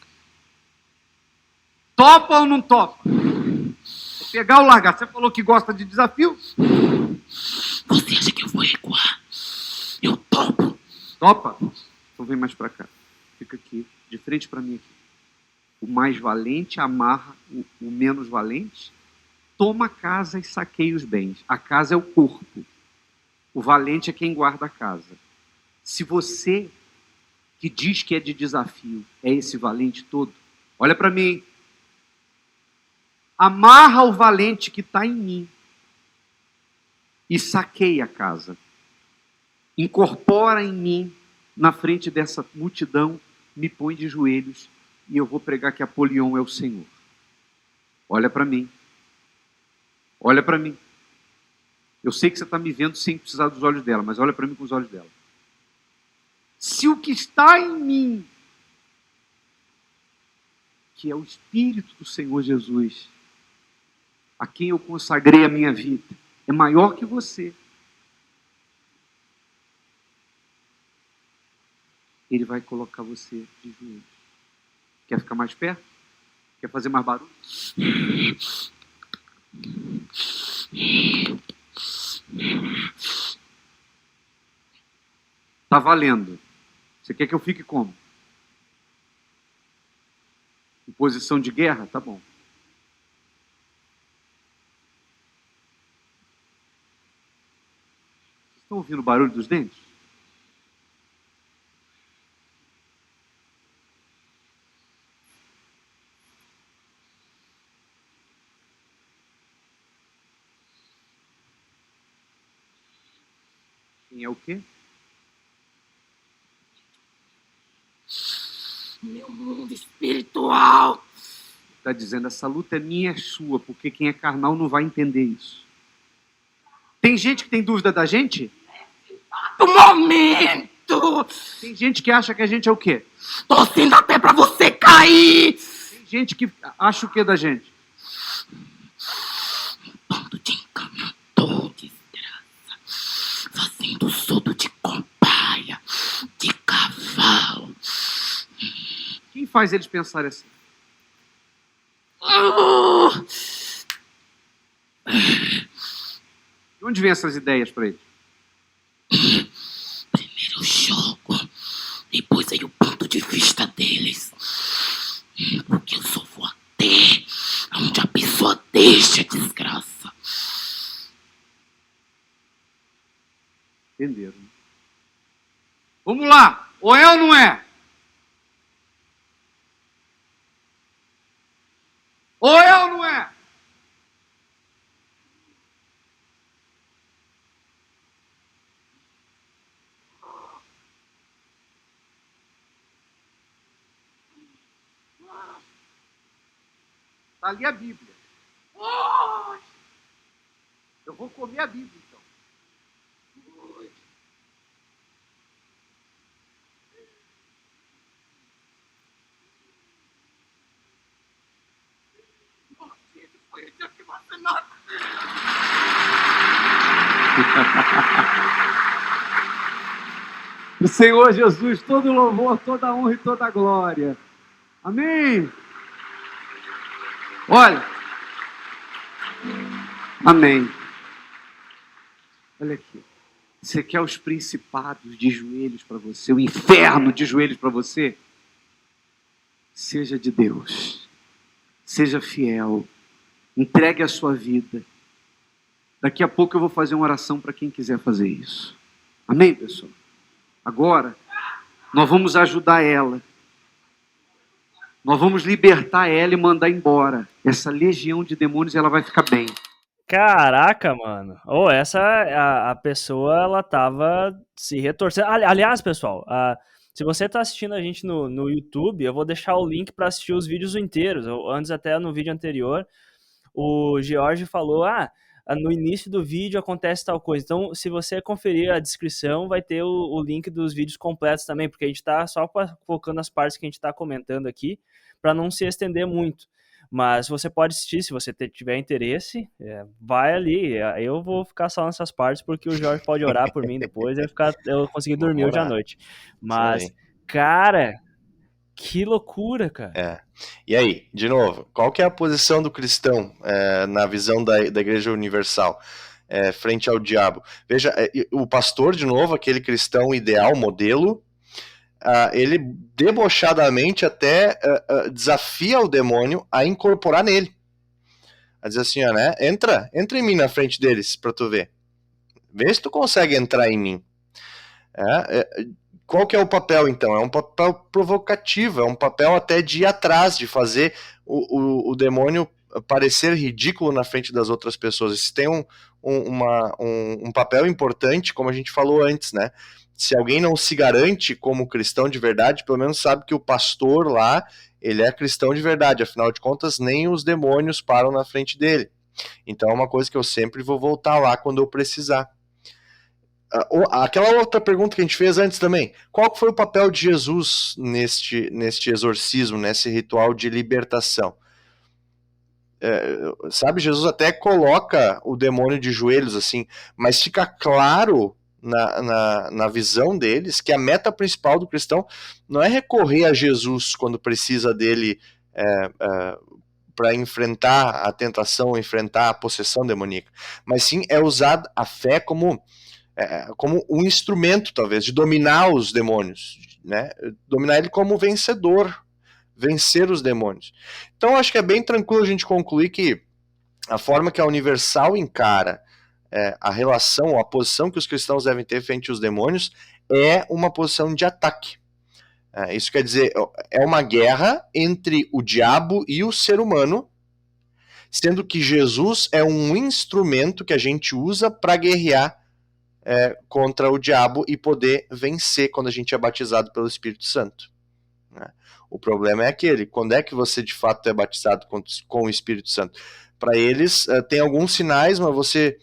Topa ou não topa? É pegar ou largar? Você falou que gosta de desafio? Você acha que eu vou recuar? Eu topo. Topa? Então vem mais para cá. Fica aqui, de frente para mim aqui. O mais valente amarra o menos valente. Toma a casa e saqueia os bens. A casa é o corpo. O valente é quem guarda a casa. Se você, que diz que é de desafio, é esse valente todo, olha para mim. Amarra o valente que está em mim e saqueia a casa. Incorpora em mim, na frente dessa multidão, me põe de joelhos e eu vou pregar que Apolion é o Senhor. Olha para mim. Olha para mim. Eu sei que você está me vendo sem precisar dos olhos dela, mas olha para mim com os olhos dela. Se o que está em mim, que é o Espírito do Senhor Jesus, a quem eu consagrei a minha vida, é maior que você, ele vai colocar você de joelhos. Quer ficar mais perto? Quer fazer mais barulho? Tá valendo. Você quer que eu fique como? Em posição de guerra? Tá bom. Vocês estão ouvindo o barulho dos dentes? Quem é o quê? Meu mundo espiritual. Está dizendo, essa luta é minha, é sua, porque quem é carnal não vai entender isso. Tem gente que tem dúvida da gente? exato momento. Tem gente que acha que a gente é o quê? Torcendo até pra você cair. Tem gente que acha o quê da gente? Bando de enganador, desgraça. Fazendo soldo de cobaia, de cavalo. Quem faz eles pensarem assim? De onde vem essas ideias para eles? Primeiro o jogo, depois aí o ponto de vista deles. Porque eu só vou até onde a pessoa deixa, desgraça. Entenderam? Vamos lá! Ou é ou não é? Ou é ou não é? Está ali a Bíblia. Eu vou comer a Bíblia, então. O Senhor Jesus, todo louvor, toda honra e toda glória. Amém. Olha. Amém. Olha aqui. Você quer os principados de joelhos para você, o inferno de joelhos para você? Seja de Deus. Seja fiel. Entregue a sua vida. Daqui a pouco eu vou fazer uma oração para quem quiser fazer isso. Amém, pessoal? Agora, nós vamos ajudar ela. Nós vamos libertar ela e mandar embora. Essa legião de demônios, ela vai ficar bem. Caraca, mano. Ou a pessoa, ela tava se retorcendo. Aliás, pessoal, se você tá assistindo a gente no YouTube, eu vou deixar o link para assistir os vídeos inteiros. Antes, até no vídeo anterior, o George falou, no início do vídeo acontece tal coisa. Então, se você conferir a descrição, vai ter o link dos vídeos completos também, porque a gente tá só colocando as partes que a gente tá comentando aqui, para não se estender muito. Mas você pode assistir, se você tiver interesse, vai ali. Eu vou ficar só nessas partes, porque o Jorge pode orar por mim depois, eu conseguir dormir hoje à noite. Mas, cara, que loucura, cara. E aí, de novo, qual que é a posição do cristão na visão da Igreja Universal frente ao diabo? Veja, o pastor, de novo, aquele cristão ideal, modelo, ele debochadamente até desafia o demônio a incorporar nele. A dizer assim, né? Entra em mim na frente deles pra tu ver. Vê se tu consegue entrar em mim. Qual que é o papel, então? É um papel provocativo, é um papel até de ir atrás, de fazer o demônio parecer ridículo na frente das outras pessoas. Isso tem um papel importante, como a gente falou antes, né? Se alguém não se garante como cristão de verdade, pelo menos sabe que o pastor lá, ele é cristão de verdade, afinal de contas, nem os demônios param na frente dele. Então é uma coisa que eu sempre vou voltar lá quando eu precisar. Aquela outra pergunta que a gente fez antes também, qual foi o papel de Jesus neste exorcismo, nesse ritual de libertação? Sabe, Jesus até coloca o demônio de joelhos assim, mas fica claro na visão deles que a meta principal do cristão não é recorrer a Jesus quando precisa dele para enfrentar a tentação, enfrentar a possessão demoníaca, mas sim é usar a fé como um instrumento, talvez, de dominar os demônios, né? Dominar ele como vencedor, vencer os demônios. Então, acho que é bem tranquilo a gente concluir que a forma que a Universal encara a relação, a posição que os cristãos devem ter frente aos demônios é uma posição de ataque. Isso quer dizer, é uma guerra entre o diabo e o ser humano, sendo que Jesus é um instrumento que a gente usa para guerrear contra o diabo e poder vencer quando a gente é batizado pelo Espírito Santo. O problema é aquele, quando é que você de fato é batizado com o Espírito Santo? Para eles tem alguns sinais, mas você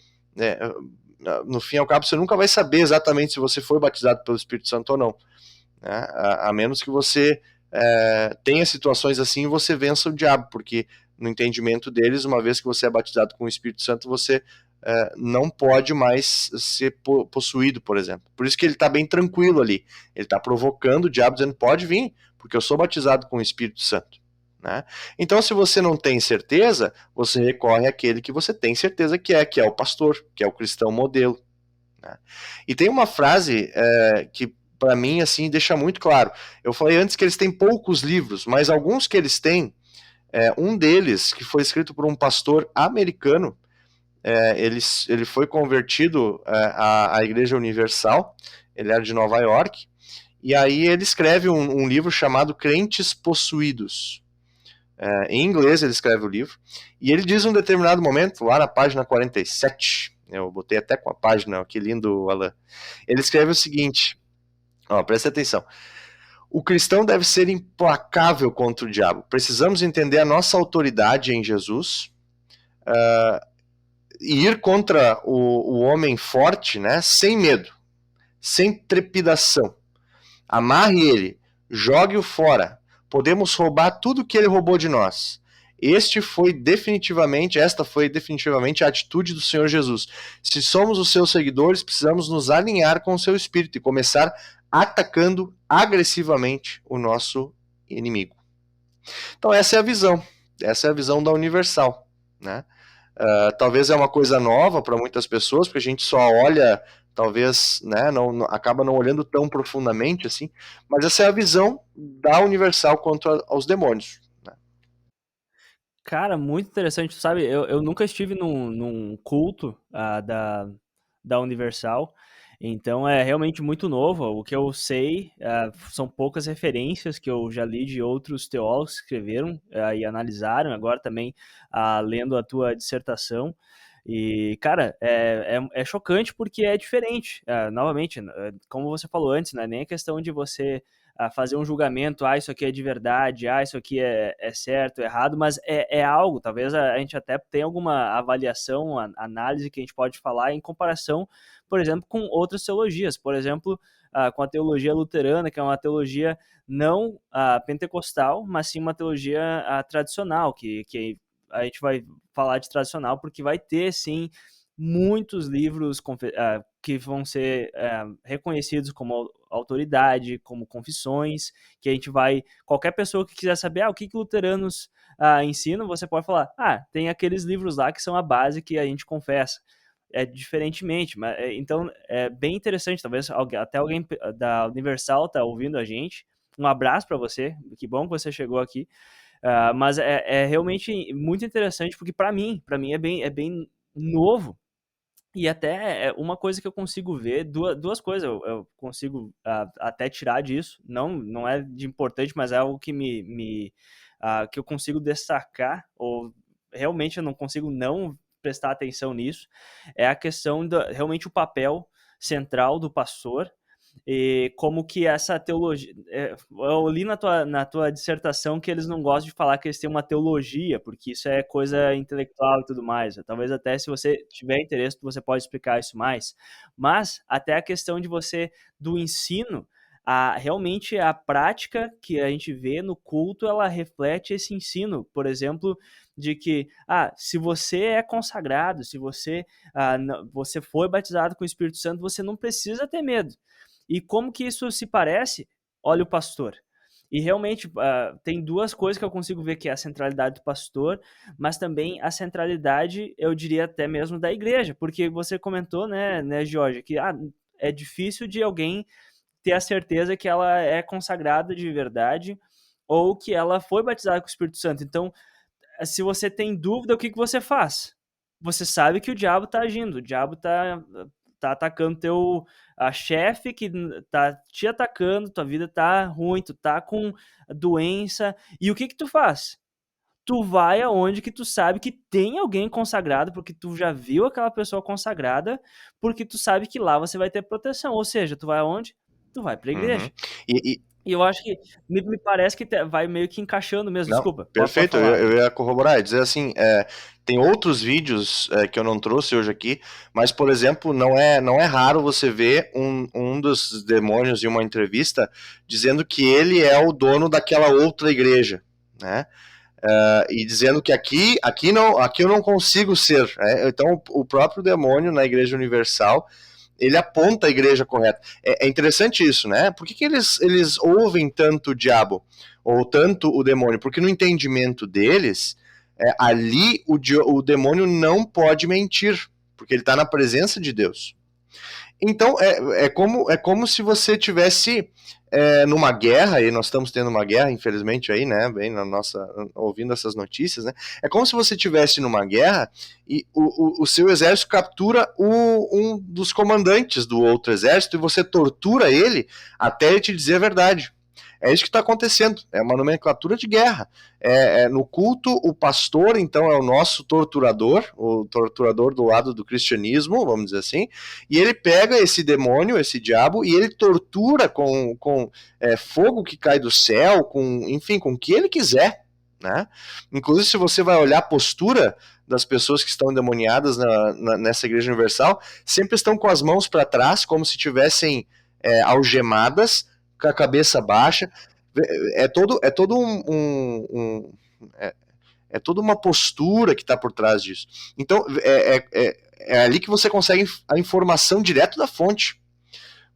no fim e ao cabo, você nunca vai saber exatamente se você foi batizado pelo Espírito Santo ou não, né? A menos que você tenha situações assim e você vença o diabo, porque no entendimento deles, uma vez que você é batizado com o Espírito Santo, você não pode mais ser possuído, por exemplo. Por isso que ele está bem tranquilo ali. Ele está provocando o diabo, dizendo, pode vir, porque eu sou batizado com o Espírito Santo. Né? Então, se você não tem certeza, você recorre àquele que você tem certeza que é o pastor, que é o cristão modelo. Né? E tem uma frase que, para mim, assim, deixa muito claro. Eu falei antes que eles têm poucos livros, mas alguns que eles têm, um deles, que foi escrito por um pastor americano, ele foi convertido à Igreja Universal, ele era de Nova York, e aí ele escreve um livro chamado Crentes Possuídos. Em inglês ele escreve o livro, e ele diz em um determinado momento, lá na página 47, eu botei até com a página, que lindo, Alan, ele escreve o seguinte, presta atenção, o cristão deve ser implacável contra o diabo, precisamos entender a nossa autoridade em Jesus, e ir contra o homem forte, né, sem medo, sem trepidação, amarre ele, jogue-o fora, podemos roubar tudo que ele roubou de nós. Esta foi definitivamente a atitude do Senhor Jesus. Se somos os seus seguidores, precisamos nos alinhar com o seu espírito e começar atacando agressivamente o nosso inimigo. Então essa é a visão da Universal, né? Talvez é uma coisa nova para muitas pessoas, porque a gente só olha, talvez, né, acaba não olhando tão profundamente assim, mas essa é a visão da Universal quanto aos demônios. Né? Cara, muito interessante, sabe? Eu nunca estive num culto da Universal, então é realmente muito novo. O que eu sei são poucas referências que eu já li de outros teólogos que escreveram e analisaram, agora também lendo a tua dissertação. E, cara, é chocante porque é diferente. Novamente, como você falou antes, não é nem a questão de você fazer um julgamento, isso aqui é de verdade, isso aqui é certo, errado, mas é algo, talvez a gente até tenha alguma avaliação, análise que a gente pode falar em comparação, por exemplo, com outras teologias, por exemplo, com a teologia luterana, que é uma teologia não pentecostal, mas sim uma teologia tradicional, que a gente vai falar de tradicional, porque vai ter, sim, muitos livros que vão ser reconhecidos como autoridade, como confissões, que a gente vai... Qualquer pessoa que quiser saber o que luteranos ensinam, você pode falar, tem aqueles livros lá que são a base que a gente confessa. Diferentemente, mas, então é bem interessante, talvez até alguém da Universal tá ouvindo a gente. Um abraço para você, que bom que você chegou aqui. Mas é realmente muito interessante, porque para mim é bem novo. E até uma coisa que eu consigo ver, duas coisas eu consigo até tirar disso, não é de importante, mas é algo que que eu consigo destacar, ou realmente eu não consigo não prestar atenção nisso, é a questão realmente o papel central do pastor, e como que essa teologia... eu li na tua dissertação que eles não gostam de falar que eles têm uma teologia, porque isso é coisa intelectual e tudo mais. Talvez até se você tiver interesse, você pode explicar isso mais. Mas até a questão do ensino, realmente a prática que a gente vê no culto, ela reflete esse ensino. Por exemplo, de que se você é consagrado, se você foi batizado com o Espírito Santo, você não precisa ter medo. E como que isso se parece? Olha o pastor. E realmente tem duas coisas que eu consigo ver, que é a centralidade do pastor, mas também a centralidade, eu diria até mesmo, da igreja. Porque você comentou, né Jorge, que é difícil de alguém ter a certeza que ela é consagrada de verdade ou que ela foi batizada com o Espírito Santo. Então, se você tem dúvida, o que você faz? Você sabe que o diabo está agindo, o diabo está atacando teu chefe, que tá te atacando, tua vida tá ruim, tu tá com doença, e o que tu faz? Tu vai aonde que tu sabe que tem alguém consagrado, porque tu já viu aquela pessoa consagrada, porque tu sabe que lá você vai ter proteção, ou seja, tu vai aonde? Tu vai pra igreja. E eu acho que me parece que vai meio que encaixando mesmo. Não, Desculpa, pode perfeito, falar. eu ia corroborar, dizer assim, tem outros vídeos que eu não trouxe hoje aqui, mas, por exemplo, não é raro você ver um dos demônios em uma entrevista dizendo que ele é o dono daquela outra igreja, né? E dizendo que aqui eu não consigo ser. Né? Então, o próprio demônio na Igreja Universal, ele aponta a igreja correta. É interessante isso, né? Por que eles ouvem tanto o diabo, ou tanto o demônio? Porque no entendimento deles, ali o demônio não pode mentir, porque ele está na presença de Deus. Então, é como se você tivesse numa guerra, e nós estamos tendo uma guerra, infelizmente, aí, né, bem na nossa, ouvindo essas notícias, né, é como se você tivesse numa guerra e o seu exército captura um dos comandantes do outro exército e você tortura ele até ele te dizer a verdade. É isso que está acontecendo, é uma nomenclatura de guerra. No culto, o pastor, então, é o nosso torturador, o torturador do lado do cristianismo, vamos dizer assim, e ele pega esse demônio, esse diabo, e ele tortura com fogo que cai do céu, enfim, com o que ele quiser. Né? Inclusive, se você vai olhar a postura das pessoas que estão endemoniadas nessa Igreja Universal, sempre estão com as mãos para trás, como se tivessem algemadas, com a cabeça baixa. É todo é toda uma postura que está por trás disso. Então, é ali que você consegue a informação direto da fonte.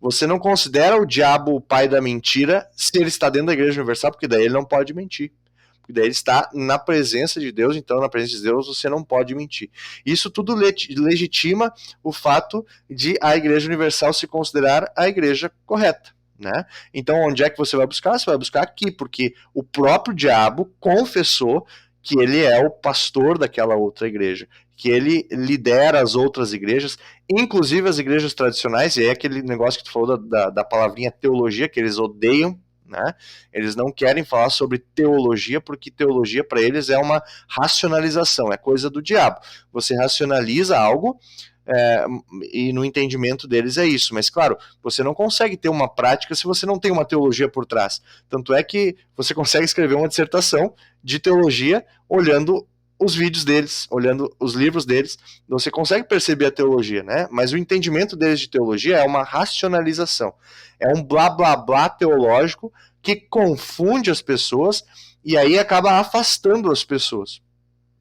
Você não considera o diabo o pai da mentira se ele está dentro da Igreja Universal, porque daí ele não pode mentir. Porque daí ele está na presença de Deus, então na presença de Deus você não pode mentir. Isso tudo legitima o fato de a Igreja Universal se considerar a igreja correta. Né? Então, onde é que você vai buscar? Você vai buscar aqui, porque o próprio diabo confessou que ele é o pastor daquela outra igreja, que ele lidera as outras igrejas, inclusive as igrejas tradicionais, e é aquele negócio que tu falou da palavrinha teologia, que eles odeiam, né? Eles não querem falar sobre teologia, porque teologia para eles é uma racionalização, é coisa do diabo. Você racionaliza algo, e no entendimento deles é isso, mas claro, você não consegue ter uma prática se você não tem uma teologia por trás. Tanto é que você consegue escrever uma dissertação de teologia olhando os vídeos deles, olhando os livros deles, você consegue perceber a teologia, né? Mas o entendimento deles de teologia é uma racionalização, é um blá blá blá teológico que confunde as pessoas e aí acaba afastando as pessoas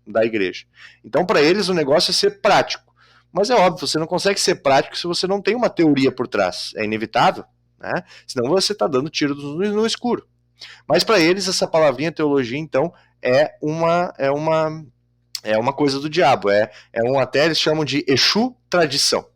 da igreja. Então, para eles, o negócio é ser prático. Mas é óbvio, você não consegue ser prático se você não tem uma teoria por trás. É inevitável, né? Senão você está dando tiro no escuro. Mas para eles, essa palavrinha teologia, então, é uma coisa do diabo. Até eles chamam de Exu tradição.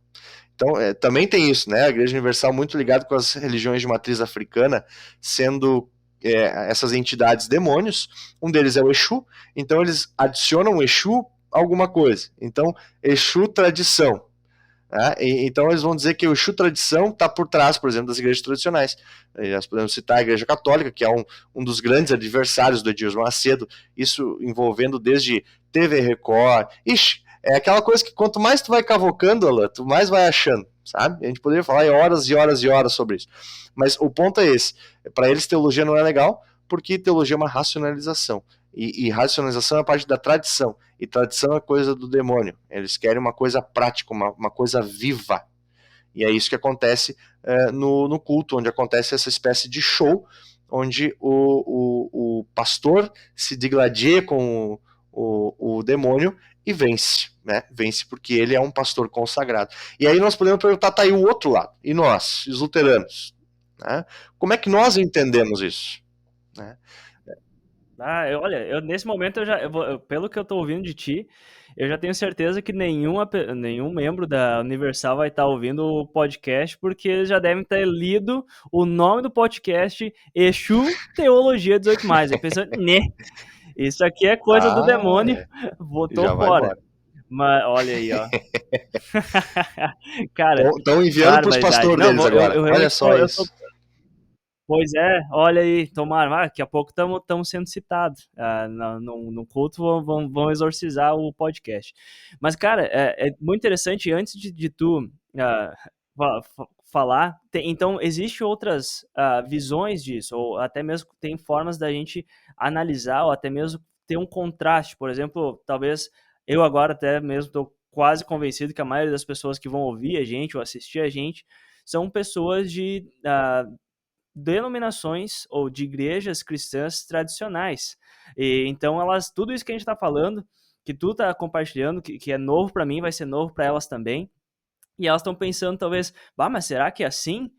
Então, também tem isso, né? A Igreja Universal muito ligada com as religiões de matriz africana, sendo essas entidades demônios. Um deles é o Exu, então eles adicionam o Exu a alguma coisa. Então, Exu tradição. Né? Então eles vão dizer que o Exu tradição está por trás, por exemplo, das igrejas tradicionais. Nós podemos citar a Igreja Católica, que é um dos grandes adversários do Edir Macedo, isso envolvendo desde TV Record. Ixi, é aquela coisa que quanto mais tu vai cavocando, Alan, tu mais vai achando, sabe? A gente poderia falar horas e horas e horas sobre isso. Mas o ponto é esse. Para eles, teologia não é legal, porque teologia é uma racionalização. E racionalização é parte da tradição. E tradição é coisa do demônio. Eles querem uma coisa prática, uma coisa viva. E é isso que acontece no culto, onde acontece essa espécie de show, onde o pastor se digladia com o demônio e vence. Né? Vence porque ele é um pastor consagrado. E aí nós podemos perguntar, tá aí o outro lado. E nós, os luteranos? Né? Como é que nós entendemos isso? Né? Olha, nesse momento pelo que eu tô ouvindo de ti, eu já tenho certeza que nenhum membro da Universal vai estar ouvindo o podcast, porque eles já devem ter lido o nome do podcast Exu Teologia 18+. Aí pensando, né, isso aqui é coisa do demônio, votou já vai fora. embora. Mas olha aí, ó. Cara, estão enviando para os pastores deles agora. Olha só isso. Pois é, olha aí, tomara, daqui a pouco estamos sendo citados no culto, vão exorcizar o podcast. Mas, cara, é muito interessante, antes de tu falar, então existe outras visões disso, ou até mesmo tem formas da gente analisar, ou até mesmo ter um contraste. Por exemplo, talvez eu agora até mesmo estou quase convencido que a maioria das pessoas que vão ouvir a gente ou assistir a gente são pessoas de denominações ou de igrejas cristãs tradicionais. E então tudo isso que a gente está falando, que tu tá compartilhando, que é novo para mim, vai ser novo para elas também. E elas estão pensando talvez, mas será que é assim?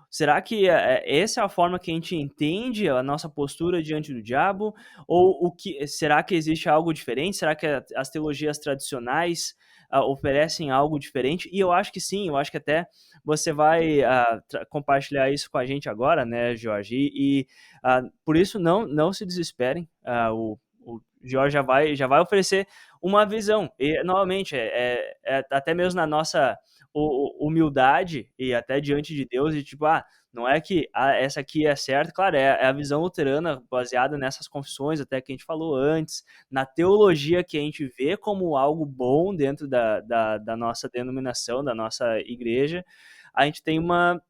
Será que essa é a forma que a gente entende a nossa postura diante do diabo? Ou será que existe algo diferente? Será que as teologias tradicionais oferecem algo diferente? E eu acho que sim, eu acho que até você vai compartilhar isso com a gente agora, né, Jorge? E por isso não se desesperem, o Jorge já vai oferecer uma visão. E, novamente, até mesmo na nossa humildade e até diante de Deus, e tipo, não é que essa aqui é certa, claro, é a visão luterana baseada nessas confissões até que a gente falou antes, na teologia que a gente vê como algo bom dentro da nossa denominação, da nossa igreja. A gente tem uma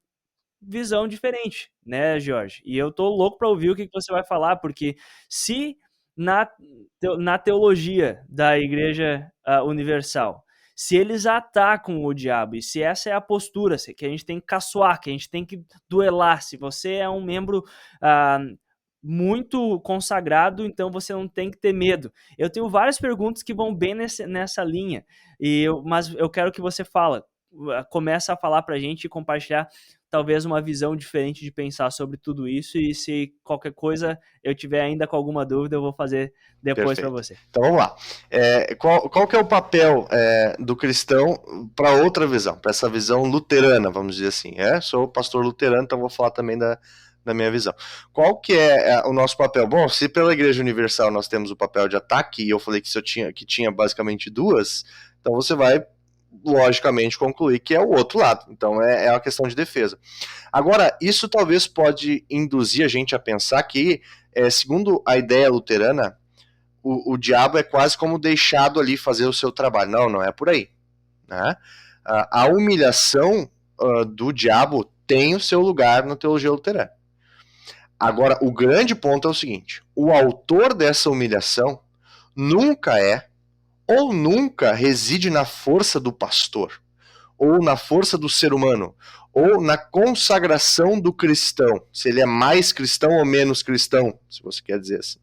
visão diferente, né, Jorge? E eu tô louco para ouvir o que você vai falar, porque se na teologia da Igreja Universal, se eles atacam o diabo, e se essa é a postura, que a gente tem que caçoar, que a gente tem que duelar, se você é um membro muito consagrado, então você não tem que ter medo. Eu tenho várias perguntas que vão bem nessa linha, mas eu quero que você começa a falar pra gente e compartilhar talvez uma visão diferente de pensar sobre tudo isso, e se qualquer coisa eu tiver ainda com alguma dúvida, eu vou fazer depois para você. Então vamos lá. Qual que é o papel do cristão para outra visão, para essa visão luterana, vamos dizer assim? Sou pastor luterano, então vou falar também da minha visão. Qual que é o nosso papel? Bom, se pela Igreja Universal nós temos o papel de ataque, e eu falei que tinha basicamente duas, então você vai logicamente concluir que é o outro lado. Então é uma questão de defesa. Agora, isso talvez pode induzir a gente a pensar que, segundo a ideia luterana, o diabo é quase como deixado ali fazer o seu trabalho. Não é por aí, né? A humilhação do diabo tem o seu lugar na teologia luterana. Agora, o grande ponto é o seguinte: o autor dessa humilhação nunca ou nunca reside na força do pastor, ou na força do ser humano, ou na consagração do cristão, se ele é mais cristão ou menos cristão, se você quer dizer assim.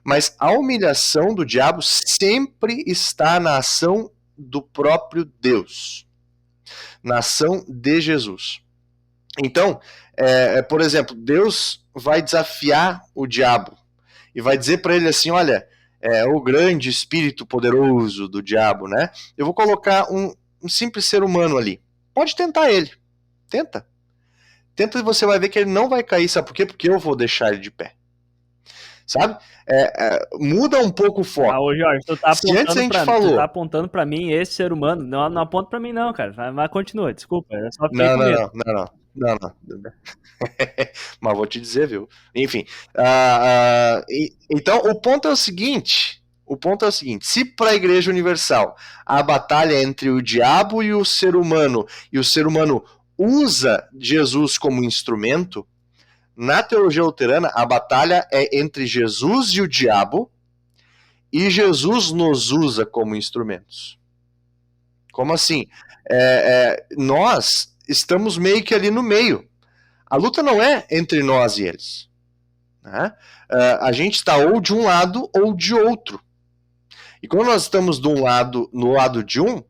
Mas a humilhação do diabo sempre está na ação do próprio Deus, na ação de Jesus. Então, por exemplo, Deus vai desafiar o diabo e vai dizer para ele assim: olha, o grande espírito poderoso do diabo, né? Eu vou colocar um simples ser humano ali. Pode tentar ele. Tenta e você vai ver que ele não vai cair. Sabe por quê? Porque eu vou deixar ele de pé. Sabe? Muda um pouco o foco. Ô Jorge, tu tá apontando pra mim esse ser humano. Não aponta pra mim não, cara. Mas continua, desculpa. Eu só fiquei com medo. Não. Mas vou te dizer, viu? Enfim. Então, o ponto é o seguinte: se para a Igreja Universal a batalha é entre o diabo e o ser humano usa Jesus como instrumento, na teologia luterana a batalha é entre Jesus e o diabo, e Jesus nos usa como instrumentos. Como assim? Nós estamos meio que ali no meio. A luta não é entre nós e eles, né? A gente está ou de um lado ou de outro. E quando nós estamos no lado de um,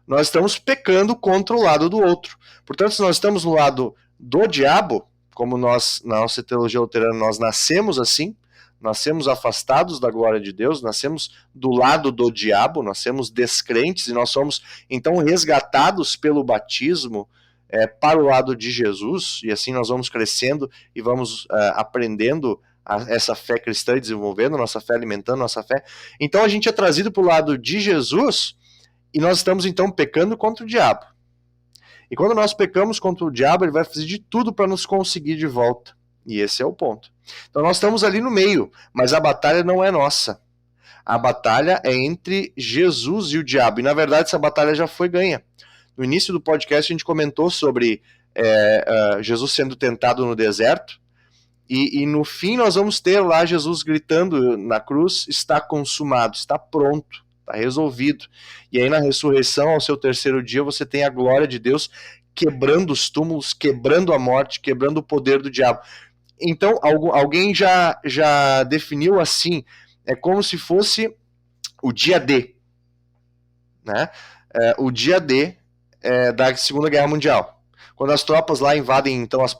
nós estamos pecando contra o lado do outro. Portanto, se nós estamos no lado do diabo, como nós, na nossa teologia luterana, nós nascemos assim, nascemos afastados da glória de Deus, nascemos do lado do diabo, nascemos descrentes e nós somos, então, resgatados pelo batismo para o lado de Jesus, e assim nós vamos crescendo e vamos aprendendo essa fé cristã e desenvolvendo nossa fé, alimentando nossa fé. Então a gente é trazido para o lado de Jesus e nós estamos então pecando contra o diabo. E quando nós pecamos contra o diabo, ele vai fazer de tudo para nos conseguir de volta. E esse é o ponto. Então nós estamos ali no meio, mas a batalha não é nossa. A batalha é entre Jesus e o diabo. E na verdade essa batalha já foi ganha. No início do podcast a gente comentou sobre Jesus sendo tentado no deserto, e no fim nós vamos ter lá Jesus gritando na cruz: está consumado, está pronto, está resolvido. E aí na ressurreição, ao seu terceiro dia, você tem a glória de Deus quebrando os túmulos, quebrando a morte, quebrando o poder do diabo. Então alguém já definiu assim, é como se fosse o dia D, né? O dia D da Segunda Guerra Mundial, quando as tropas lá invadem então as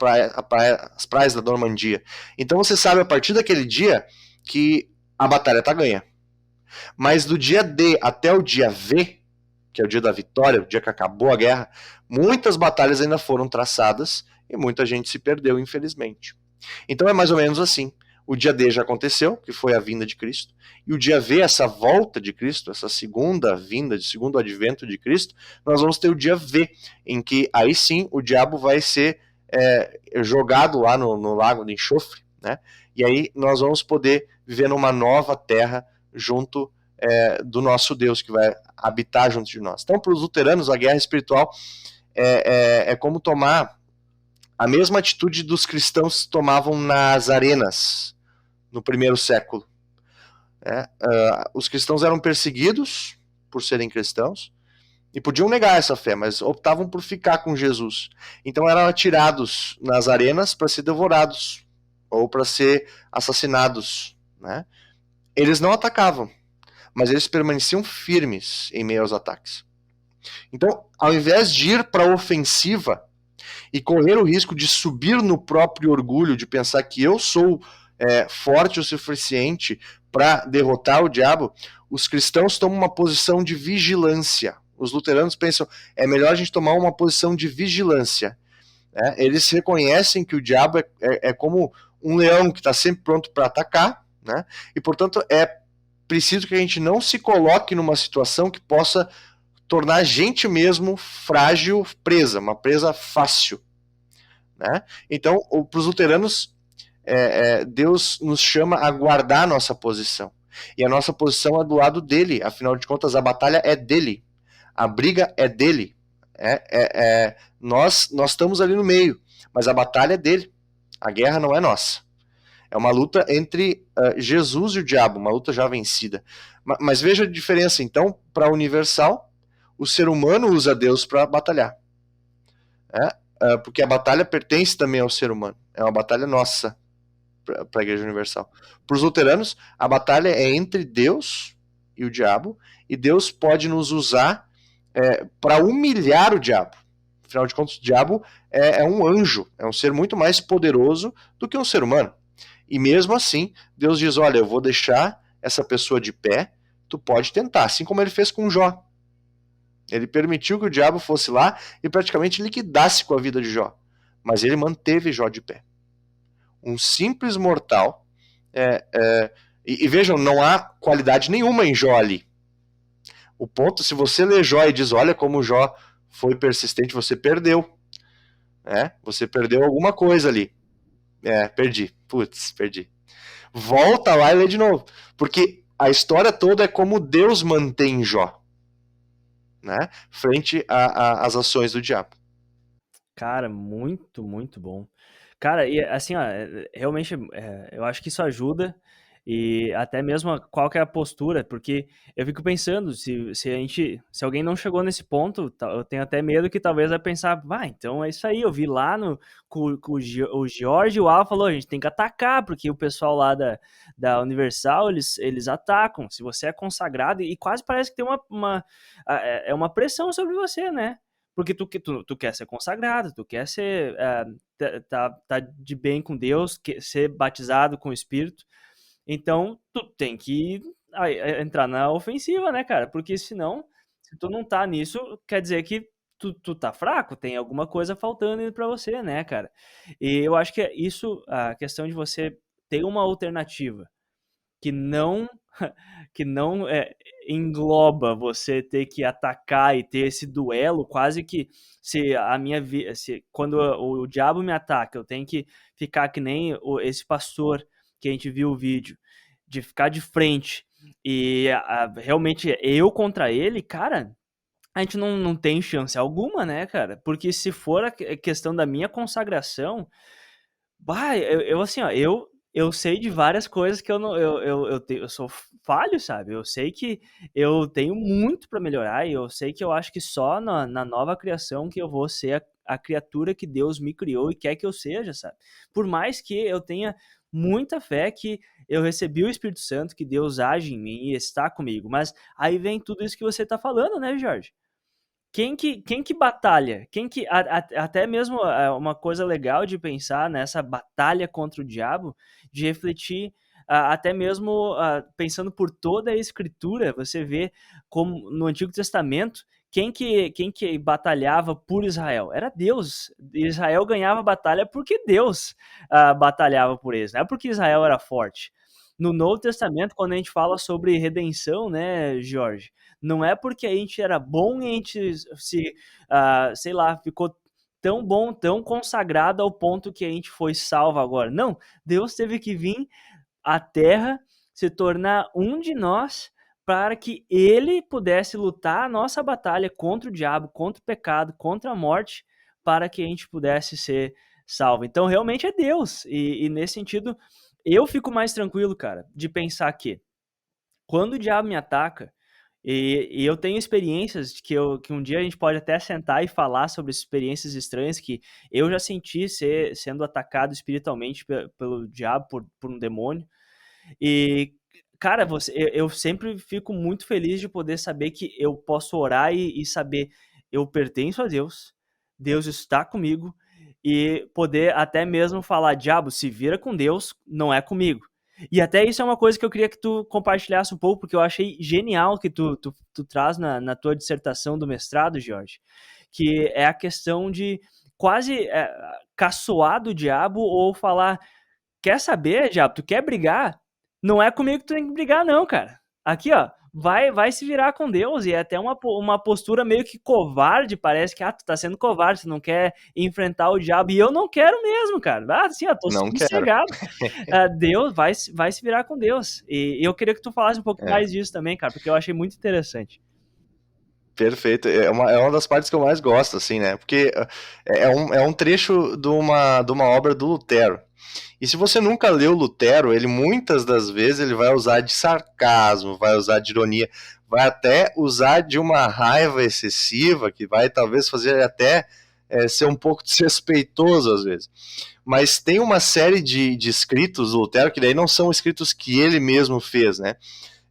praias da Normandia. Então você sabe a partir daquele dia que a batalha está ganha. Mas do dia D até o dia V, que é o dia da vitória, o dia que acabou a guerra, muitas batalhas ainda foram traçadas e muita gente se perdeu, infelizmente. Então é mais ou menos assim. O dia D já aconteceu, que foi a vinda de Cristo, e o dia V, essa volta de Cristo, essa segunda vinda, segundo advento de Cristo, nós vamos ter o dia V, em que aí sim o diabo vai ser jogado lá no lago de enxofre, né? E aí nós vamos poder viver numa nova terra junto do nosso Deus, que vai habitar junto de nós. Então, para os luteranos, a guerra espiritual é como tomar a mesma atitude dos cristãos tomavam nas arenas no primeiro século. Os cristãos eram perseguidos por serem cristãos e podiam negar essa fé, mas optavam por ficar com Jesus. Então eram atirados nas arenas para ser devorados ou para ser assassinados, né? Eles não atacavam, mas eles permaneciam firmes em meio aos ataques. Então, ao invés de ir para a ofensiva e correr o risco de subir no próprio orgulho, de pensar que eu sou forte o suficiente para derrotar o diabo, os cristãos tomam uma posição de vigilância. Os luteranos pensam, é melhor a gente tomar uma posição de vigilância. Eles reconhecem que o diabo é como um leão que está sempre pronto para atacar, né? E, portanto, é preciso que a gente não se coloque numa situação que possa tornar a gente mesmo frágil, presa, uma presa fácil, né? Então, para os luteranos, Deus nos chama a guardar a nossa posição. E a nossa posição é do lado dele. Afinal de contas, a batalha é dele. A briga é dele. Nós estamos ali no meio, mas a batalha é dele. A guerra não é nossa. É uma luta entre Jesus e o diabo, uma luta já vencida. Mas veja a diferença, então, para a universal, o ser humano usa Deus para batalhar. Porque a batalha pertence também ao ser humano. É uma batalha nossa para a Igreja Universal. Para os luteranos, a batalha é entre Deus e o diabo, e Deus pode nos usar para humilhar o diabo. Afinal de contas, o diabo é um anjo, é um ser muito mais poderoso do que um ser humano. E mesmo assim, Deus diz, olha, eu vou deixar essa pessoa de pé, tu pode tentar, assim como ele fez com Jó. Ele permitiu que o diabo fosse lá e praticamente liquidasse com a vida de Jó. Mas ele manteve Jó de pé. Um simples mortal. E vejam, não há qualidade nenhuma em Jó ali. O ponto, se você lê Jó e diz, olha como Jó foi persistente, você perdeu. Você perdeu alguma coisa ali. Perdi. Putz, perdi. Volta lá e lê de novo. Porque a história toda é como Deus mantém Jó, né, frente às ações do diabo. Cara, muito, muito bom. Cara, e assim, ó, realmente, eu acho que isso ajuda, e até mesmo qual que é a postura, porque eu fico pensando, se alguém não chegou nesse ponto, eu tenho até medo que talvez vai pensar, então é isso aí, eu vi lá com o Jorge, o Al falou, a gente tem que atacar, porque o pessoal lá da Universal, eles atacam, se você é consagrado, e quase parece que tem uma pressão sobre você, né? Porque tu quer ser consagrado, tu quer ser tá de bem com Deus, ser batizado com o Espírito. Então, tu tem que entrar na ofensiva, né, cara? Porque senão, se tu não tá nisso, quer dizer que tu tá fraco, tem alguma coisa faltando pra você, né, cara? E eu acho que é isso, a questão de você ter uma alternativa que não engloba você ter que atacar e ter esse duelo, quase que quando o diabo me ataca, eu tenho que ficar que nem esse pastor que a gente viu o vídeo, de ficar de frente e realmente eu contra ele, cara, a gente não tem chance alguma, né, cara? Porque se for a questão da minha consagração, bah, eu assim, ó, eu sei de várias coisas que eu não eu sou falho, sabe. Eu sei que eu tenho muito pra melhorar e eu sei que eu acho que só na nova criação que eu vou ser a criatura que Deus me criou e quer que eu seja, sabe. Por mais que eu tenha muita fé que eu recebi o Espírito Santo, que Deus age em mim e está comigo, mas aí vem tudo isso que você tá falando, né, Jorge. Quem que batalha? Quem que até mesmo uma coisa legal de pensar nessa batalha contra o diabo, de refletir, até mesmo, pensando por toda a escritura, você vê como no Antigo Testamento, quem que batalhava por Israel? Era Deus. Israel ganhava a batalha porque Deus, batalhava por eles, não é porque Israel era forte. No Novo Testamento, quando a gente fala sobre redenção, né, Jorge, não é porque a gente era bom e a gente se, sei lá, ficou tão bom, tão consagrado ao ponto que a gente foi salvo agora. Não, Deus teve que vir à Terra, se tornar um de nós, para que Ele pudesse lutar a nossa batalha contra o diabo, contra o pecado, contra a morte, para que a gente pudesse ser salvo. Então, realmente é Deus. E nesse sentido, eu fico mais tranquilo, cara, de pensar que quando o diabo me ataca, e eu tenho experiências que um dia a gente pode até sentar e falar sobre experiências estranhas que eu já senti sendo atacado espiritualmente pelo diabo, por um demônio. E, cara, eu sempre fico muito feliz de poder saber que eu posso orar e saber, eu pertenço a Deus, Deus está comigo, e poder até mesmo falar, diabo, se vira com Deus, não é comigo. E até isso é uma coisa que eu queria que tu compartilhasse um pouco, porque eu achei genial que tu traz na tua dissertação do mestrado, Jorge, que é a questão de quase caçoar do diabo ou falar, quer saber, diabo, tu quer brigar? Não é comigo que tu tem que brigar não, cara. Aqui, ó, vai se virar com Deus, e é até uma postura meio que covarde, parece que, tu tá sendo covarde, tu não quer enfrentar o diabo, e eu não quero mesmo, cara. Assim, ó, tô Não quero. sossegado. Deus vai se virar com Deus. E eu queria que tu falasse um pouco mais disso também, cara, porque eu achei muito interessante. Perfeito, é uma das partes que eu mais gosto, assim, né? Porque é um trecho de uma obra do Lutero. E se você nunca leu Lutero, ele muitas das vezes ele vai usar de sarcasmo, vai usar de ironia, vai até usar de uma raiva excessiva, que vai talvez fazer até ser um pouco desrespeitoso às vezes. Mas tem uma série de escritos do Lutero, que daí não são escritos que ele mesmo fez, né?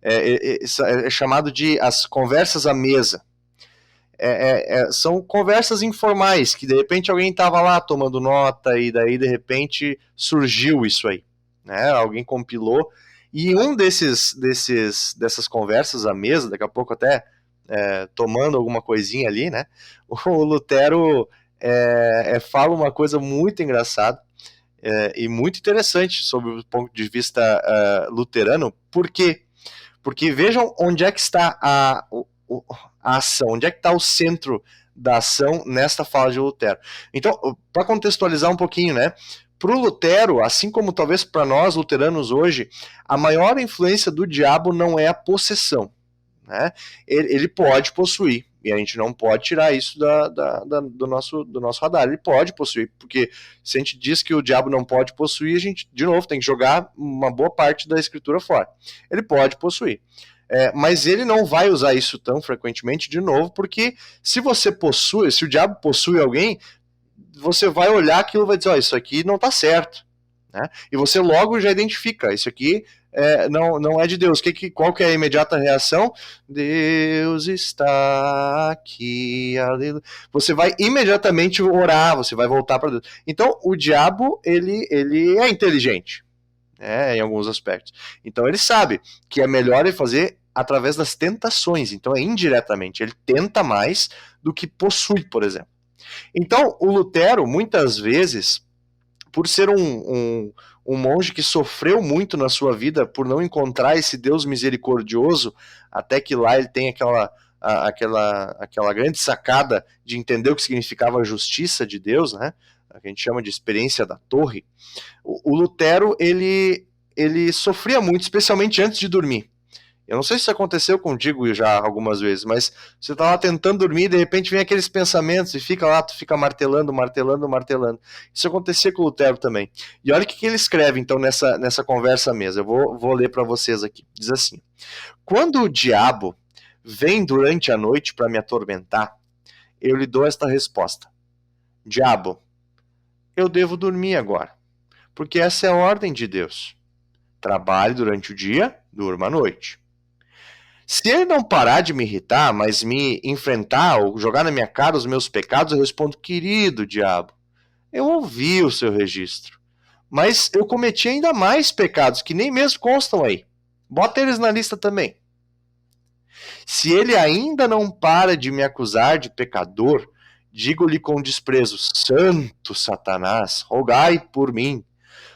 É chamado de As Conversas à Mesa. São conversas informais, que de repente alguém estava lá tomando nota e daí de repente surgiu isso aí, né? Alguém compilou, e um dessas conversas à mesa, daqui a pouco até tomando alguma coisinha ali, né? O Lutero fala uma coisa muito engraçada e muito interessante sobre o ponto de vista luterano. Por quê? Porque vejam onde é que está a ação, onde é que está o centro da ação nesta fala de Lutero. Então, para contextualizar um pouquinho, né? Para o Lutero, assim como talvez para nós luteranos hoje, a maior influência do diabo não é a possessão, né? Ele pode possuir, e a gente não pode tirar isso do nosso radar. Ele pode possuir, porque se a gente diz que o diabo não pode possuir, a gente, de novo, tem que jogar uma boa parte da escritura fora. Ele pode possuir. Mas ele não vai usar isso tão frequentemente, de novo, porque se o diabo possui alguém, você vai olhar aquilo e vai dizer, isso aqui não está certo, né? E você logo já identifica, isso aqui não é de Deus. Qual que é a imediata reação? Deus está aqui, aleluia. Você vai imediatamente orar, você vai voltar para Deus. Então, o diabo, ele é inteligente, em alguns aspectos. Então ele sabe que é melhor ele fazer através das tentações. Então é indiretamente. Ele tenta mais do que possui, por exemplo. Então o Lutero, muitas vezes, por ser um monge que sofreu muito na sua vida por não encontrar esse Deus misericordioso, até que lá ele tem aquela grande sacada de entender o que significava a justiça de Deus, né? Que a gente chama de experiência da torre. O Lutero, ele sofria muito, especialmente antes de dormir. Eu não sei se isso aconteceu contigo já algumas vezes, mas você tá lá tentando dormir e de repente vem aqueles pensamentos e fica lá, tu fica martelando. Isso acontecia com o Lutero também. E olha o que ele escreve então nessa conversa mesmo. Eu vou ler para vocês aqui. Diz assim: quando o diabo vem durante a noite para me atormentar, eu lhe dou esta resposta: diabo, eu devo dormir agora, porque essa é a ordem de Deus. Trabalhe durante o dia, durma à noite. Se ele não parar de me irritar, mas me enfrentar ou jogar na minha cara os meus pecados, eu respondo: querido diabo, eu ouvi o seu registro, mas eu cometi ainda mais pecados que nem mesmo constam aí. Bota eles na lista também. Se ele ainda não para de me acusar de pecador, digo-lhe com desprezo: santo Satanás, rogai por mim.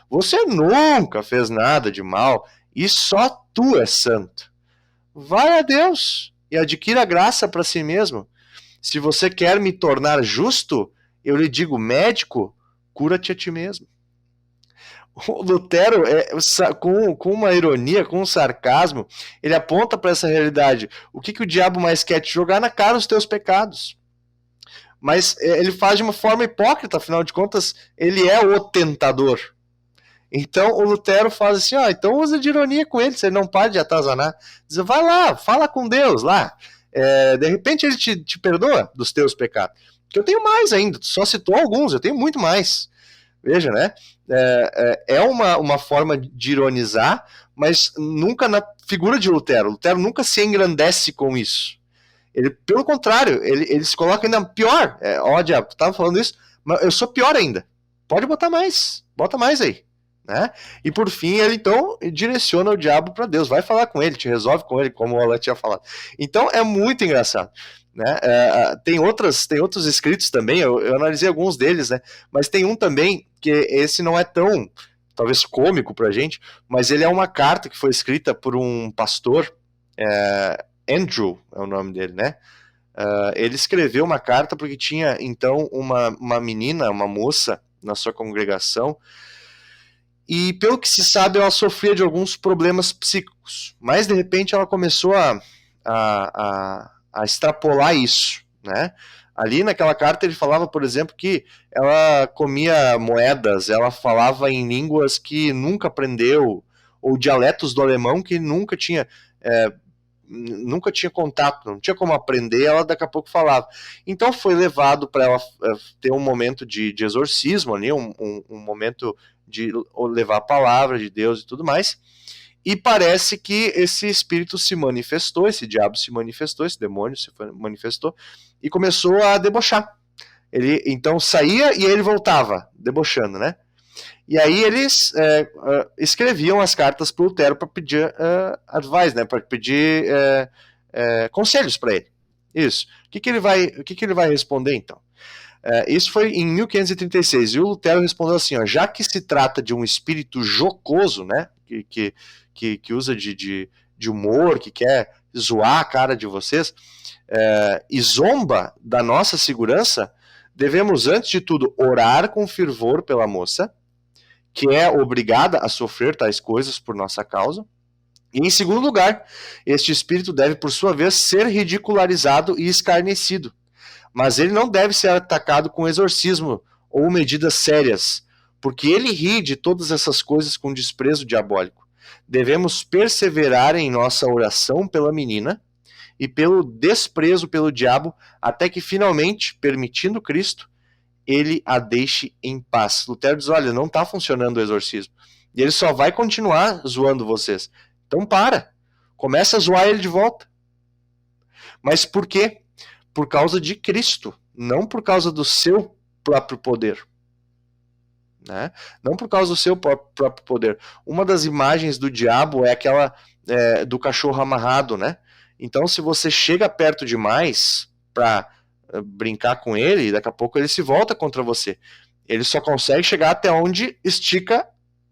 Você nunca fez nada de mal e só tu és santo. Vai a Deus e adquira graça para si mesmo. Se você quer me tornar justo, eu lhe digo: médico, cura-te a ti mesmo. O Lutero, com uma ironia, com um sarcasmo, ele aponta para essa realidade. O que o diabo mais quer? Te jogar na cara os teus pecados. Mas ele faz de uma forma hipócrita, afinal de contas, ele é o tentador. Então o Lutero faz assim: então usa de ironia com ele, se ele não para de atazanar. Diz: vai lá, fala com Deus lá. De repente ele te perdoa dos teus pecados. Que eu tenho mais ainda, tu só citou alguns, eu tenho muito mais. Veja, né? É uma forma de ironizar, mas nunca na figura de Lutero. Lutero nunca se engrandece com isso. Ele, pelo contrário, ele se coloca ainda pior. Diabo, tu estava falando isso, mas eu sou pior ainda. Pode botar mais, bota mais aí. Né? E por fim ele então direciona o diabo para Deus, vai falar com ele, te resolve com ele, como o Alan tinha falado. Então é muito engraçado, né? Tem outros escritos também, eu analisei alguns deles, né? Mas tem um também que esse não é tão talvez cômico pra gente, mas ele é uma carta que foi escrita por um pastor, Andrew é o nome dele, né? Ele escreveu uma carta porque tinha então uma menina, uma moça na sua congregação. E pelo que se sabe, ela sofria de alguns problemas psíquicos. Mas de repente ela começou a extrapolar isso, né? Ali naquela carta ele falava, por exemplo, que ela comia moedas, ela falava em línguas que nunca aprendeu, ou dialetos do alemão que nunca tinha contato, não tinha como aprender, ela daqui a pouco falava. Então foi levado para ela ter um momento de exorcismo ali, um momento de levar a palavra de Deus e tudo mais, e parece que esse espírito se manifestou, esse diabo se manifestou, esse demônio se manifestou, e começou a debochar. Ele então saía e ele voltava, debochando, né? E aí eles escreviam as cartas para o Lutero para pedir advice, né? Para pedir conselhos para ele. Isso. O que ele vai responder então? Isso foi em 1536, e o Lutero respondeu assim: já que se trata de um espírito jocoso, né, que usa de humor, que quer zoar a cara de vocês, e zomba da nossa segurança, devemos antes de tudo orar com fervor pela moça, que é obrigada a sofrer tais coisas por nossa causa. E em segundo lugar, este espírito deve por sua vez ser ridicularizado e escarnecido. Mas ele não deve ser atacado com exorcismo ou medidas sérias, porque ele ri de todas essas coisas com desprezo diabólico. Devemos perseverar em nossa oração pela menina e pelo desprezo pelo diabo, até que finalmente, permitindo Cristo, ele a deixe em paz. Lutero diz: olha, não está funcionando o exorcismo, e ele só vai continuar zoando vocês. Então começa a zoar ele de volta. Mas por quê? Por causa de Cristo, não por causa do seu próprio poder. Né? Não por causa do seu próprio poder. Uma das imagens do diabo é aquela do cachorro amarrado, né? Então, se você chega perto demais para brincar com ele, daqui a pouco ele se volta contra você. Ele só consegue chegar até onde estica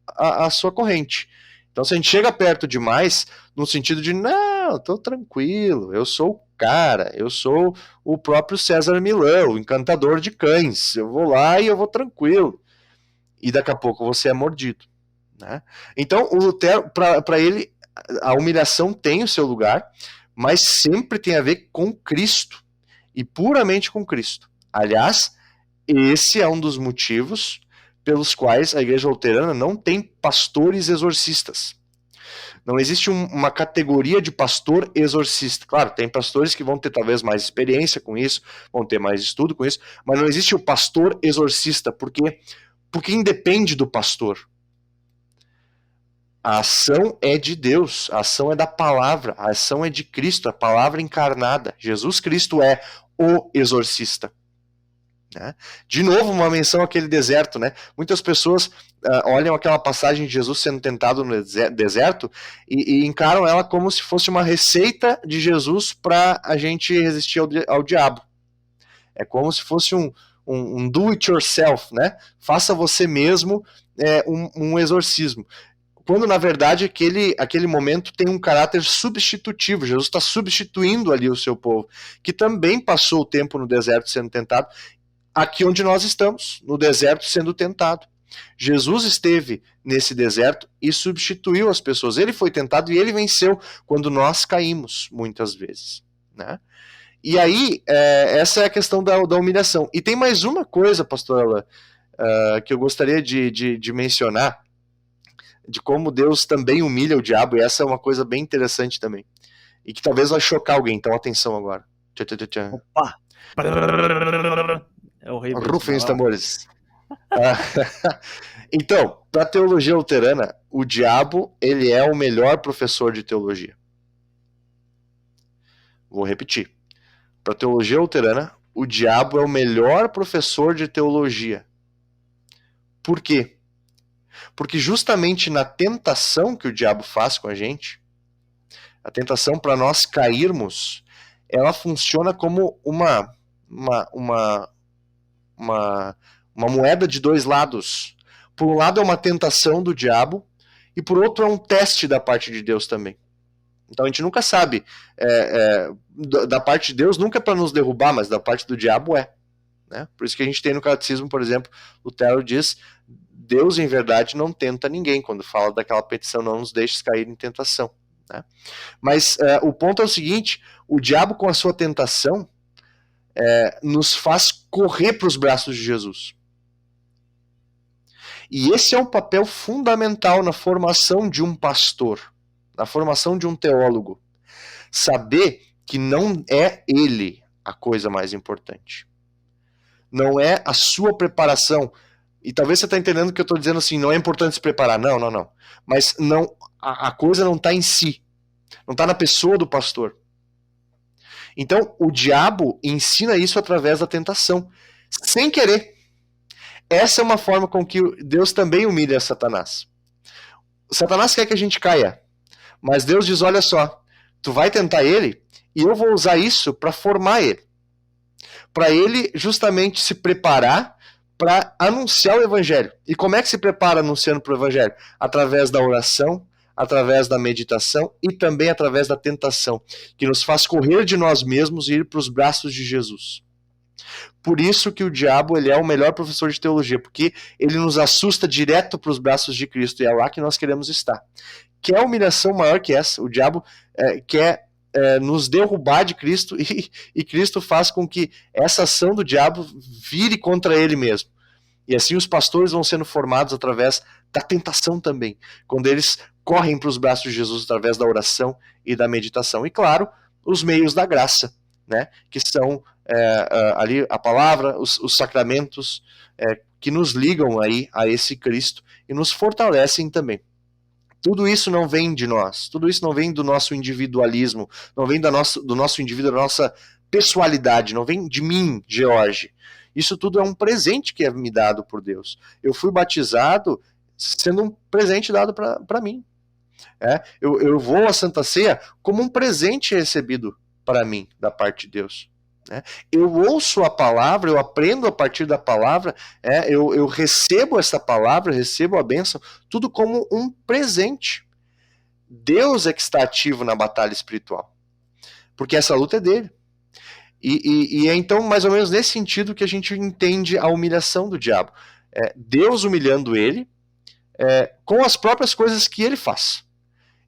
a sua corrente. Então, se a gente chega perto demais, no sentido de, não, estou tranquilo, eu sou o cara, eu sou o próprio César Milão, o encantador de cães, eu vou lá e eu vou tranquilo. E daqui a pouco você é mordido. Né? Então, o Lutero, para ele, a humilhação tem o seu lugar, mas sempre tem a ver com Cristo, e puramente com Cristo. Aliás, esse é um dos motivos pelos quais a igreja luterana não tem pastores exorcistas. Não existe uma categoria de pastor exorcista. Claro, tem pastores que vão ter talvez mais experiência com isso, vão ter mais estudo com isso, mas não existe o pastor exorcista, porque independe do pastor. A ação é de Deus, a ação é da palavra, a ação é de Cristo, a palavra encarnada. Jesus Cristo é o exorcista. Né? De novo, uma menção àquele deserto, né? Muitas pessoas olham aquela passagem de Jesus sendo tentado no deserto e encaram ela como se fosse uma receita de Jesus para a gente resistir ao diabo. É como se fosse um do it yourself, né? Faça você mesmo um exorcismo. Quando, na verdade, aquele momento tem um caráter substitutivo. Jesus está substituindo ali o seu povo, que também passou o tempo no deserto sendo tentado, aqui onde nós estamos, no deserto sendo tentado. Jesus esteve nesse deserto e substituiu as pessoas. Ele foi tentado e ele venceu quando nós caímos, muitas vezes. Né? E aí, essa é a questão da humilhação. E tem mais uma coisa, pastor Alain, que eu gostaria de mencionar, de como Deus também humilha o diabo, e essa é uma coisa bem interessante também. E que talvez vai chocar alguém, então atenção agora. Opa! É horrível. Rufem os tambores. Então, para a teologia luterana, o diabo ele é o melhor professor de teologia. Vou repetir. Para a teologia luterana, o diabo é o melhor professor de teologia. Por quê? Porque justamente na tentação que o diabo faz com a gente, a tentação para nós cairmos, ela funciona como uma moeda de dois lados. Por um lado é uma tentação do diabo, e por outro é um teste da parte de Deus também. Então a gente nunca sabe, da parte de Deus nunca é para nos derrubar, mas da parte do diabo é. Né? Por isso que a gente tem no catecismo, por exemplo, Lutero diz: Deus em verdade não tenta ninguém, quando fala daquela petição, não nos deixes cair em tentação. Né? Mas o ponto é o seguinte: o diabo com a sua tentação nos faz correr para os braços de Jesus. E esse é um papel fundamental na formação de um pastor, na formação de um teólogo. Saber que não é ele a coisa mais importante. Não é a sua preparação. E talvez você está entendendo que eu estou dizendo assim, não é importante se preparar. Não. Mas não, a coisa não está em si. Não está na pessoa do pastor. Então, o diabo ensina isso através da tentação. Sem querer. Essa é uma forma com que Deus também humilha Satanás. Satanás quer que a gente caia. Mas Deus diz, olha só, tu vai tentar ele e eu vou usar isso para formar ele. Para ele justamente se preparar para anunciar o evangelho. E como é que se prepara anunciando para o evangelho? Através da oração, através da meditação e também através da tentação, que nos faz correr de nós mesmos e ir para os braços de Jesus. Por isso que o diabo ele é o melhor professor de teologia, porque ele nos assusta direto para os braços de Cristo, e é lá que nós queremos estar. Quer humilhação maior que essa? O diabo quer nos derrubar de Cristo, e Cristo faz com que essa ação do diabo vire contra ele mesmo. E assim os pastores vão sendo formados através da tentação também, quando eles correm para os braços de Jesus através da oração e da meditação. E claro, os meios da graça, né, que são ali a palavra, os sacramentos que nos ligam aí a esse Cristo e nos fortalecem também. Tudo isso não vem de nós, tudo isso não vem do nosso individualismo, não vem do nosso indivíduo, da nossa pessoalidade, não vem de mim, George. Isso tudo é um presente que é me dado por Deus. Eu fui batizado sendo um presente dado para mim. Eu vou à Santa Ceia como um presente recebido para mim, da parte de Deus. Eu ouço a palavra, eu aprendo a partir da palavra, eu recebo essa palavra, recebo a bênção, tudo como um presente. Deus é que está ativo na batalha espiritual, porque essa luta é dele. E é então mais ou menos nesse sentido que a gente entende a humilhação do diabo. Deus humilhando ele com as próprias coisas que ele faz.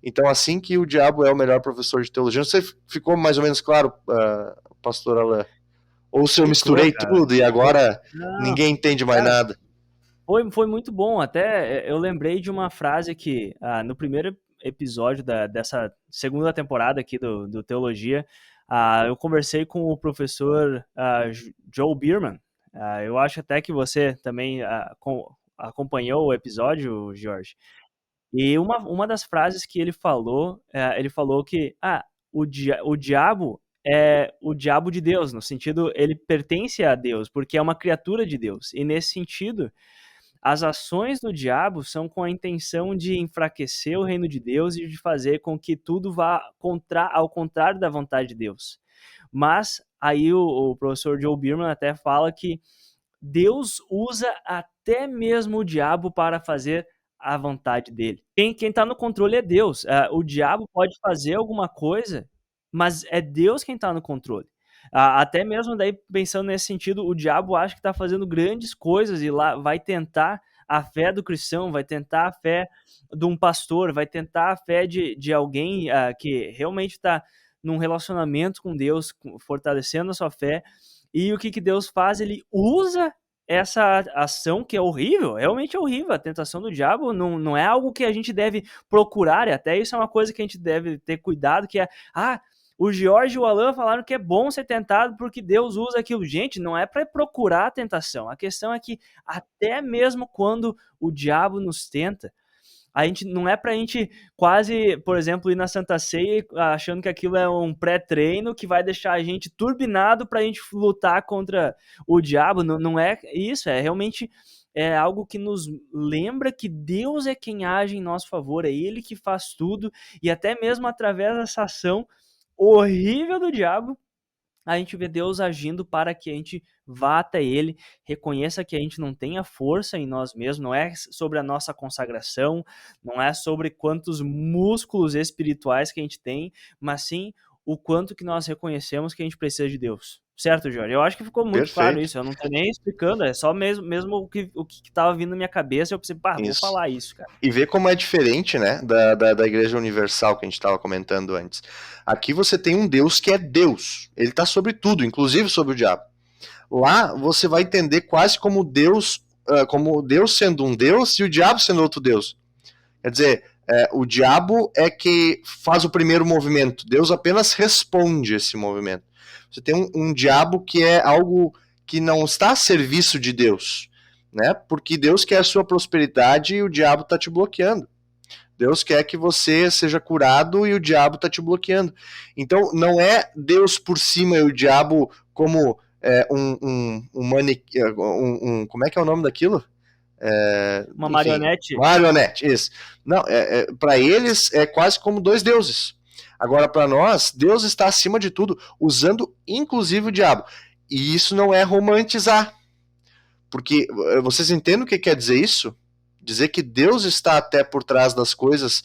Então, assim que o diabo é o melhor professor de teologia. Não sei se ficou mais ou menos claro, pastor Alain? Ou se eu Ficou, misturei cara. tudo e agora Não, ninguém entende mais cara, nada? foi muito bom. Até eu lembrei de uma frase que no primeiro episódio dessa segunda temporada aqui do Teologia, eu conversei com o professor Joe Bierman. Eu acho até que você também acompanhou o episódio, Jorge. E uma das frases que ele falou que o diabo é o diabo de Deus, no sentido, ele pertence a Deus, porque é uma criatura de Deus. E nesse sentido, as ações do diabo são com a intenção de enfraquecer o reino de Deus e de fazer com que tudo vá ao contrário da vontade de Deus. Mas aí o professor Joe Bierman até fala que Deus usa até mesmo o diabo para fazer a vontade dele. Quem está no controle é Deus. O diabo pode fazer alguma coisa, mas é Deus quem está no controle. Até mesmo daí, pensando nesse sentido, o diabo acha que está fazendo grandes coisas e lá vai tentar a fé do cristão, vai tentar a fé de um pastor, vai tentar a fé de alguém que realmente está num relacionamento com Deus, fortalecendo a sua fé. E o que Deus faz? Ele usa essa ação que é horrível, realmente é horrível. A tentação do diabo não é algo que a gente deve procurar, e até isso é uma coisa que a gente deve ter cuidado, que é, o Jorge e o Alan falaram que é bom ser tentado porque Deus usa aquilo. Gente, não é para procurar a tentação. A questão é que até mesmo quando o diabo nos tenta, a gente não é pra gente quase, por exemplo, ir na Santa Ceia achando que aquilo é um pré-treino que vai deixar a gente turbinado pra gente lutar contra o diabo. Não é isso, é realmente algo que nos lembra que Deus é quem age em nosso favor, é Ele que faz tudo, e até mesmo através dessa ação horrível do diabo, a gente vê Deus agindo para que a gente vá até Ele, reconheça que a gente não tem a força em nós mesmos, não é sobre a nossa consagração, não é sobre quantos músculos espirituais que a gente tem, mas sim o quanto que nós reconhecemos que a gente precisa de Deus. Certo, Jorge? Eu acho que ficou muito claro Perfeito. isso, eu não tô nem explicando, é só mesmo o que tava vindo na minha cabeça, eu pensei, vou falar isso, cara. E ver como é diferente, né, da Igreja Universal que a gente estava comentando antes. Aqui você tem um Deus que é Deus, ele está sobre tudo, inclusive sobre o diabo. Lá você vai entender quase como Deus sendo um Deus e o diabo sendo outro Deus. Quer dizer, o diabo é que faz o primeiro movimento, Deus apenas responde esse movimento. Você tem um diabo que é algo que não está a serviço de Deus, né? Porque Deus quer a sua prosperidade e o diabo está te bloqueando. Deus quer que você seja curado e o diabo está te bloqueando. Então, não é Deus por cima e o diabo como como é que é o nome daquilo? Uma marionete? Marionete, isso. Não, para eles é quase como dois deuses. Agora, para nós, Deus está acima de tudo, usando inclusive o diabo. E isso não é romantizar. Porque vocês entendem o que quer dizer isso? Dizer que Deus está até por trás das coisas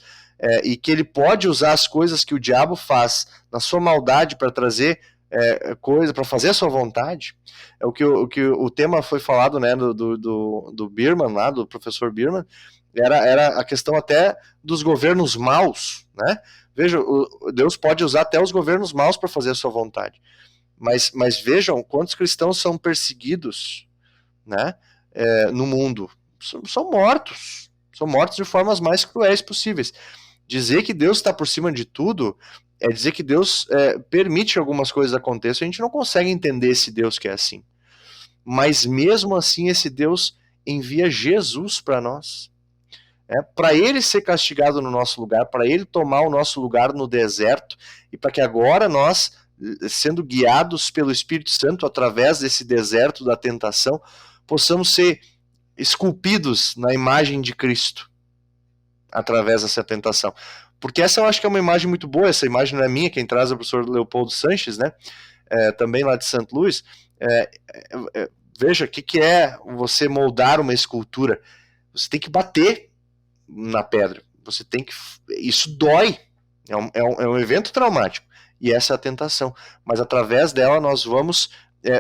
e que ele pode usar as coisas que o diabo faz na sua maldade para trazer coisa, para fazer a sua vontade. É o que o tema foi falado, né, do Bierman, lá, do professor Bierman, era a questão até dos governos maus, né? Veja, Deus pode usar até os governos maus para fazer a sua vontade. Mas vejam quantos cristãos são perseguidos, né, no mundo. São mortos de formas mais cruéis possíveis. Dizer que Deus está por cima de tudo é dizer que Deus permite que algumas coisas aconteçam. A gente não consegue entender esse Deus que é assim. Mas mesmo assim, esse Deus envia Jesus para nós. Para ele ser castigado no nosso lugar, para ele tomar o nosso lugar no deserto, e para que agora nós, sendo guiados pelo Espírito Santo através desse deserto da tentação, possamos ser esculpidos na imagem de Cristo através dessa tentação. Porque essa eu acho que é uma imagem muito boa. Essa imagem não é minha, quem traz é o professor Leopoldo Sanches, né? Também lá de St. Louis. Veja, o que é você moldar uma escultura? Você tem que bater na pedra. Isso dói. É um evento traumático. E essa é a tentação. Mas através dela nós vamos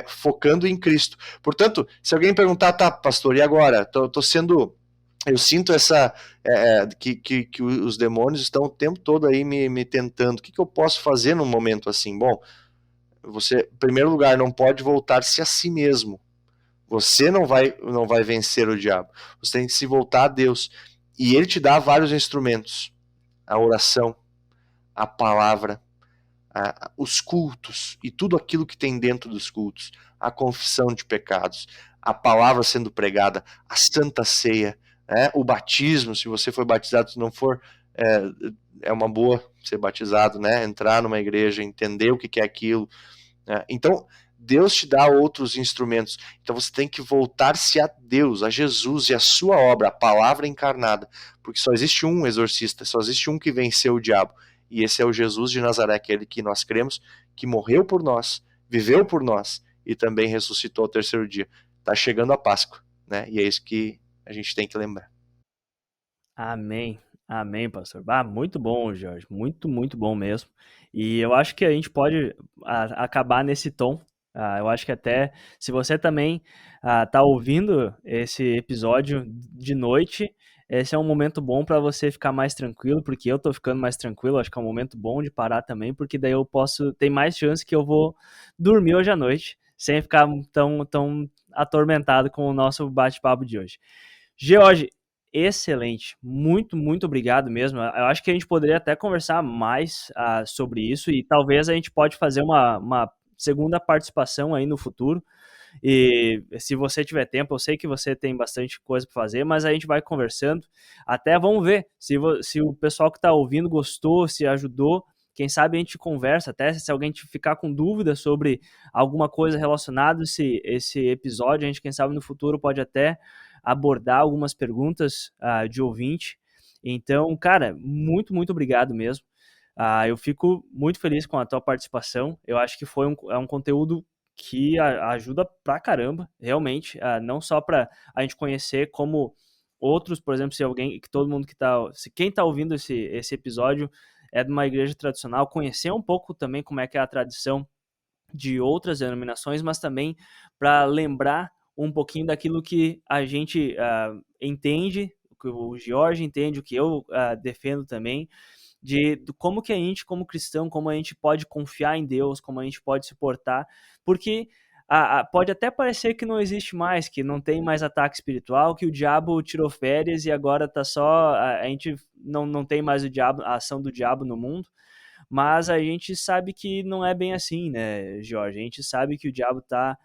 focando em Cristo. Portanto, se alguém perguntar, tá, pastor, e agora? Tô sendo eu sinto que os demônios estão o tempo todo aí me tentando. O que eu posso fazer num momento assim? Bom, você, em primeiro lugar, não pode voltar-se a si mesmo. Você não vai vencer o diabo. Você tem que se voltar a Deus. E ele te dá vários instrumentos. A oração, a palavra, os cultos e tudo aquilo que tem dentro dos cultos. A confissão de pecados, a palavra sendo pregada, a santa ceia, o batismo, se você foi batizado, se não for, é uma boa ser batizado, né? Entrar numa igreja, entender o que é aquilo. Então, Deus te dá outros instrumentos. Então você tem que voltar-se a Deus, a Jesus e a sua obra, a palavra encarnada. Porque só existe um exorcista, só existe um que venceu o diabo. E esse é o Jesus de Nazaré, aquele que nós cremos, que morreu por nós, viveu por nós e também ressuscitou ao terceiro dia. Está chegando a Páscoa, né? E é isso que a gente tem que lembrar. Amém. Amém, pastor. Muito bom, Jorge. Muito, muito bom mesmo. E eu acho que a gente pode acabar nesse tom. Eu acho que até se você também tá ouvindo esse episódio de noite, esse é um momento bom para você ficar mais tranquilo, porque eu tô ficando mais tranquilo. Acho que é um momento bom de parar também, porque daí eu posso ter mais chance que eu vou dormir hoje à noite, sem ficar tão atormentado com o nosso bate-papo de hoje. George, excelente, muito, muito obrigado mesmo. Eu acho que a gente poderia até conversar mais sobre isso e talvez a gente pode fazer uma segunda participação aí no futuro. E se você tiver tempo, eu sei que você tem bastante coisa para fazer, mas a gente vai conversando. Até vamos ver se o pessoal que está ouvindo gostou, se ajudou. Quem sabe a gente conversa, até se alguém ficar com dúvida sobre alguma coisa relacionada a esse episódio, a gente, quem sabe, no futuro pode até abordar algumas perguntas de ouvinte. Então, cara, muito, muito obrigado mesmo. Eu fico muito feliz com a tua participação. Eu acho que foi um conteúdo que ajuda pra caramba, realmente, não só para a gente conhecer como outros, por exemplo, se alguém, que todo mundo se quem tá ouvindo esse episódio é de uma igreja tradicional, conhecer um pouco também como é que é a tradição de outras denominações, mas também para lembrar um pouquinho daquilo que a gente entende, o que o Jorge entende, o que eu defendo também, de como que a gente, como cristão, como a gente pode confiar em Deus, como a gente pode se portar, porque pode até parecer que não existe mais, que não tem mais ataque espiritual, que o diabo tirou férias e agora tá só, a gente não tem mais a ação do diabo no mundo, mas a gente sabe que não é bem assim, né, Jorge? A gente sabe que o diabo está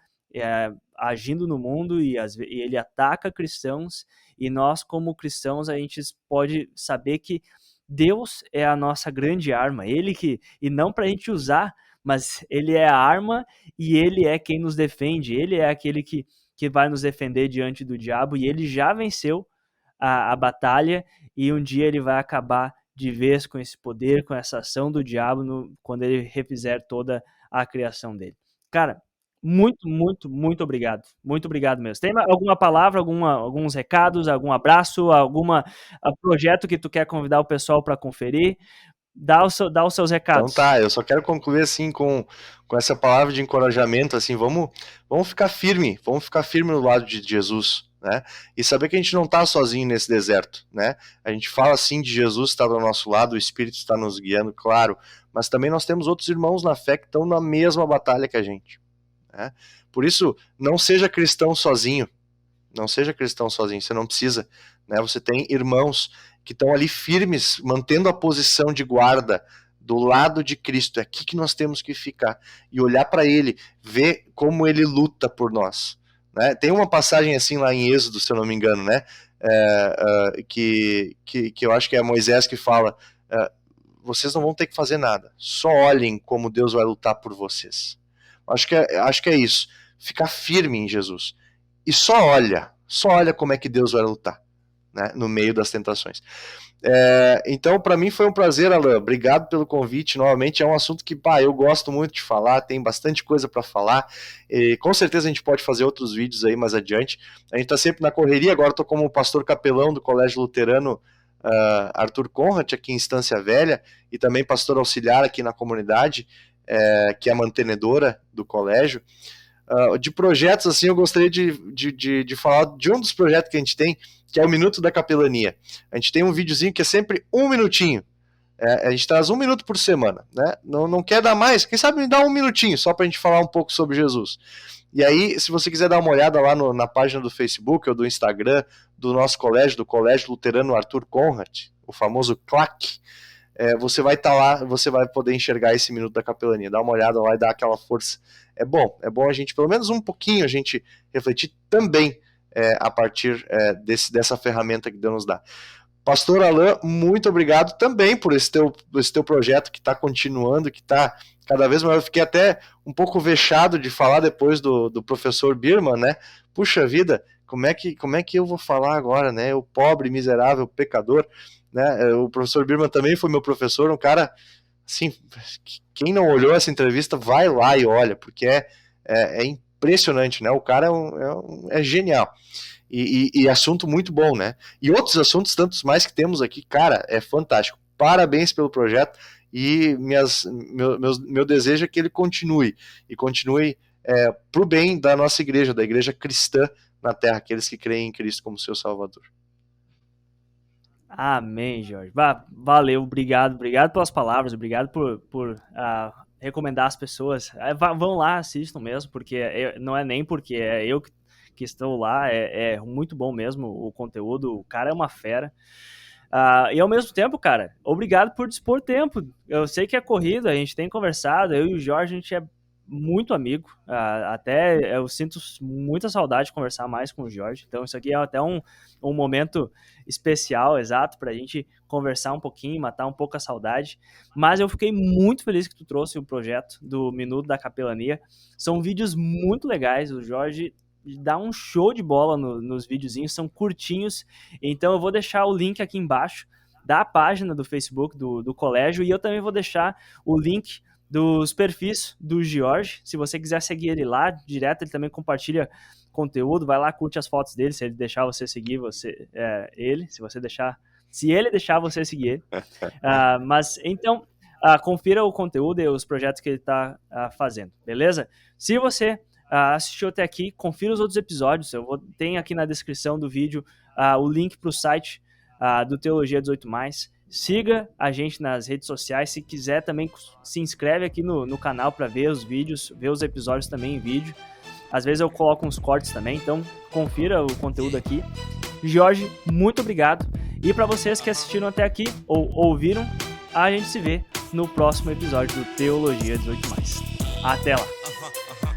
agindo no mundo e ele ataca cristãos, e nós, como cristãos, a gente pode saber que Deus é a nossa grande arma, e não para a gente usar, mas ele é a arma e ele é quem nos defende, ele é aquele que vai nos defender diante do diabo, e ele já venceu a batalha, e um dia ele vai acabar de vez com esse poder, com essa ação do diabo, quando ele refizer toda a criação dele. Cara, muito, muito, muito obrigado. Muito obrigado mesmo. Tem alguma palavra, alguns recados, algum abraço, projeto que tu quer convidar o pessoal para conferir? Dá os seus recados. Então tá, eu só quero concluir assim com essa palavra de encorajamento, assim, vamos ficar firme no lado de Jesus, né? E saber que a gente não está sozinho nesse deserto, né? A gente fala assim de Jesus está do nosso lado, o Espírito está nos guiando, claro, mas também nós temos outros irmãos na fé que estão na mesma batalha que a gente, né? Por isso, não seja cristão sozinho, você não precisa, né? Você tem irmãos que estão ali firmes, mantendo a posição de guarda do lado de Cristo. É aqui que nós temos que ficar e olhar para ele, ver como ele luta por nós, né? Tem uma passagem assim lá em Êxodo, se eu não me engano, né? Que eu acho que é Moisés que fala: vocês não vão ter que fazer nada, só olhem como Deus vai lutar por vocês. Acho que é isso, ficar firme em Jesus e só olha como é que Deus vai lutar, né, no meio das tentações. Então, para mim foi um prazer, Alain. Obrigado pelo convite. Novamente, é um assunto que eu gosto muito de falar, tem bastante coisa para falar. E com certeza a gente pode fazer outros vídeos aí mais adiante. A gente está sempre na correria. Agora estou como pastor capelão do Colégio Luterano Arthur Conrad, aqui em Estância Velha, e também pastor auxiliar aqui na comunidade, que é a mantenedora do colégio. De projetos, assim, eu gostaria de falar de um dos projetos que a gente tem, que é o Minuto da Capelania. A gente tem um videozinho que é sempre 1 minutinho. A gente traz 1 minuto por semana, né? Não quer dar mais, quem sabe me dá 1 minutinho, só pra gente falar um pouco sobre Jesus. E aí, se você quiser dar uma olhada lá na página do Facebook ou do Instagram do nosso colégio, do Colégio Luterano Arthur Conrad, o famoso CLAC, você vai estar lá, você vai poder enxergar esse Minuto da Capelania. Dá uma olhada lá e dá aquela força. É bom a gente, pelo menos um pouquinho, a gente refletir também a partir dessa ferramenta que Deus nos dá. Pastor Alain, muito obrigado também por esse teu projeto que está continuando, que está cada vez maior. Eu fiquei até um pouco vexado de falar depois do professor Birman, né? Puxa vida, como é que eu vou falar agora, né? O pobre, miserável, pecador, né? O professor Birman também foi meu professor, um cara, assim, quem não olhou essa entrevista, vai lá e olha, porque é impressionante, né? O cara é genial. E assunto muito bom, né? E outros assuntos, tantos mais que temos aqui, cara, é fantástico. Parabéns pelo projeto e meu desejo é que ele continue pro bem da nossa igreja, da igreja cristã na terra, aqueles que creem em Cristo como seu Salvador. Amém, Jorge. Valeu, obrigado pelas palavras, obrigado por recomendar as pessoas. Vão lá, assistam mesmo, porque não é nem porque é eu que estou lá, é muito bom mesmo o conteúdo, o cara é uma fera. E ao mesmo tempo, cara, obrigado por dispor tempo. Eu sei que é corrido, a gente tem conversado, eu e o Jorge, a gente é muito amigo, até eu sinto muita saudade de conversar mais com o Jorge, então isso aqui é até um momento especial, exato, pra gente conversar um pouquinho, matar um pouco a saudade, mas eu fiquei muito feliz que tu trouxe o projeto do Minuto da Capelania. São vídeos muito legais, o Jorge dá um show de bola nos videozinhos, são curtinhos, então eu vou deixar o link aqui embaixo da página do Facebook do colégio, e eu também vou deixar o link dos perfis do Jorge, se você quiser seguir ele lá, direto, ele também compartilha conteúdo, vai lá, curte as fotos dele, se ele deixar você seguir ele, se ele deixar você seguir ele. Mas então, confira o conteúdo e os projetos que ele está fazendo, beleza? Se você assistiu até aqui, confira os outros episódios, tem aqui na descrição do vídeo o link para o site do Teologia 18+, siga a gente nas redes sociais, se quiser também se inscreve aqui no canal para ver os vídeos, ver os episódios também em vídeo, às vezes eu coloco uns cortes também, então confira o conteúdo aqui. Jorge, muito obrigado, e para vocês que assistiram até aqui, ou ouviram, a gente se vê no próximo episódio do Teologia 18+. Até lá!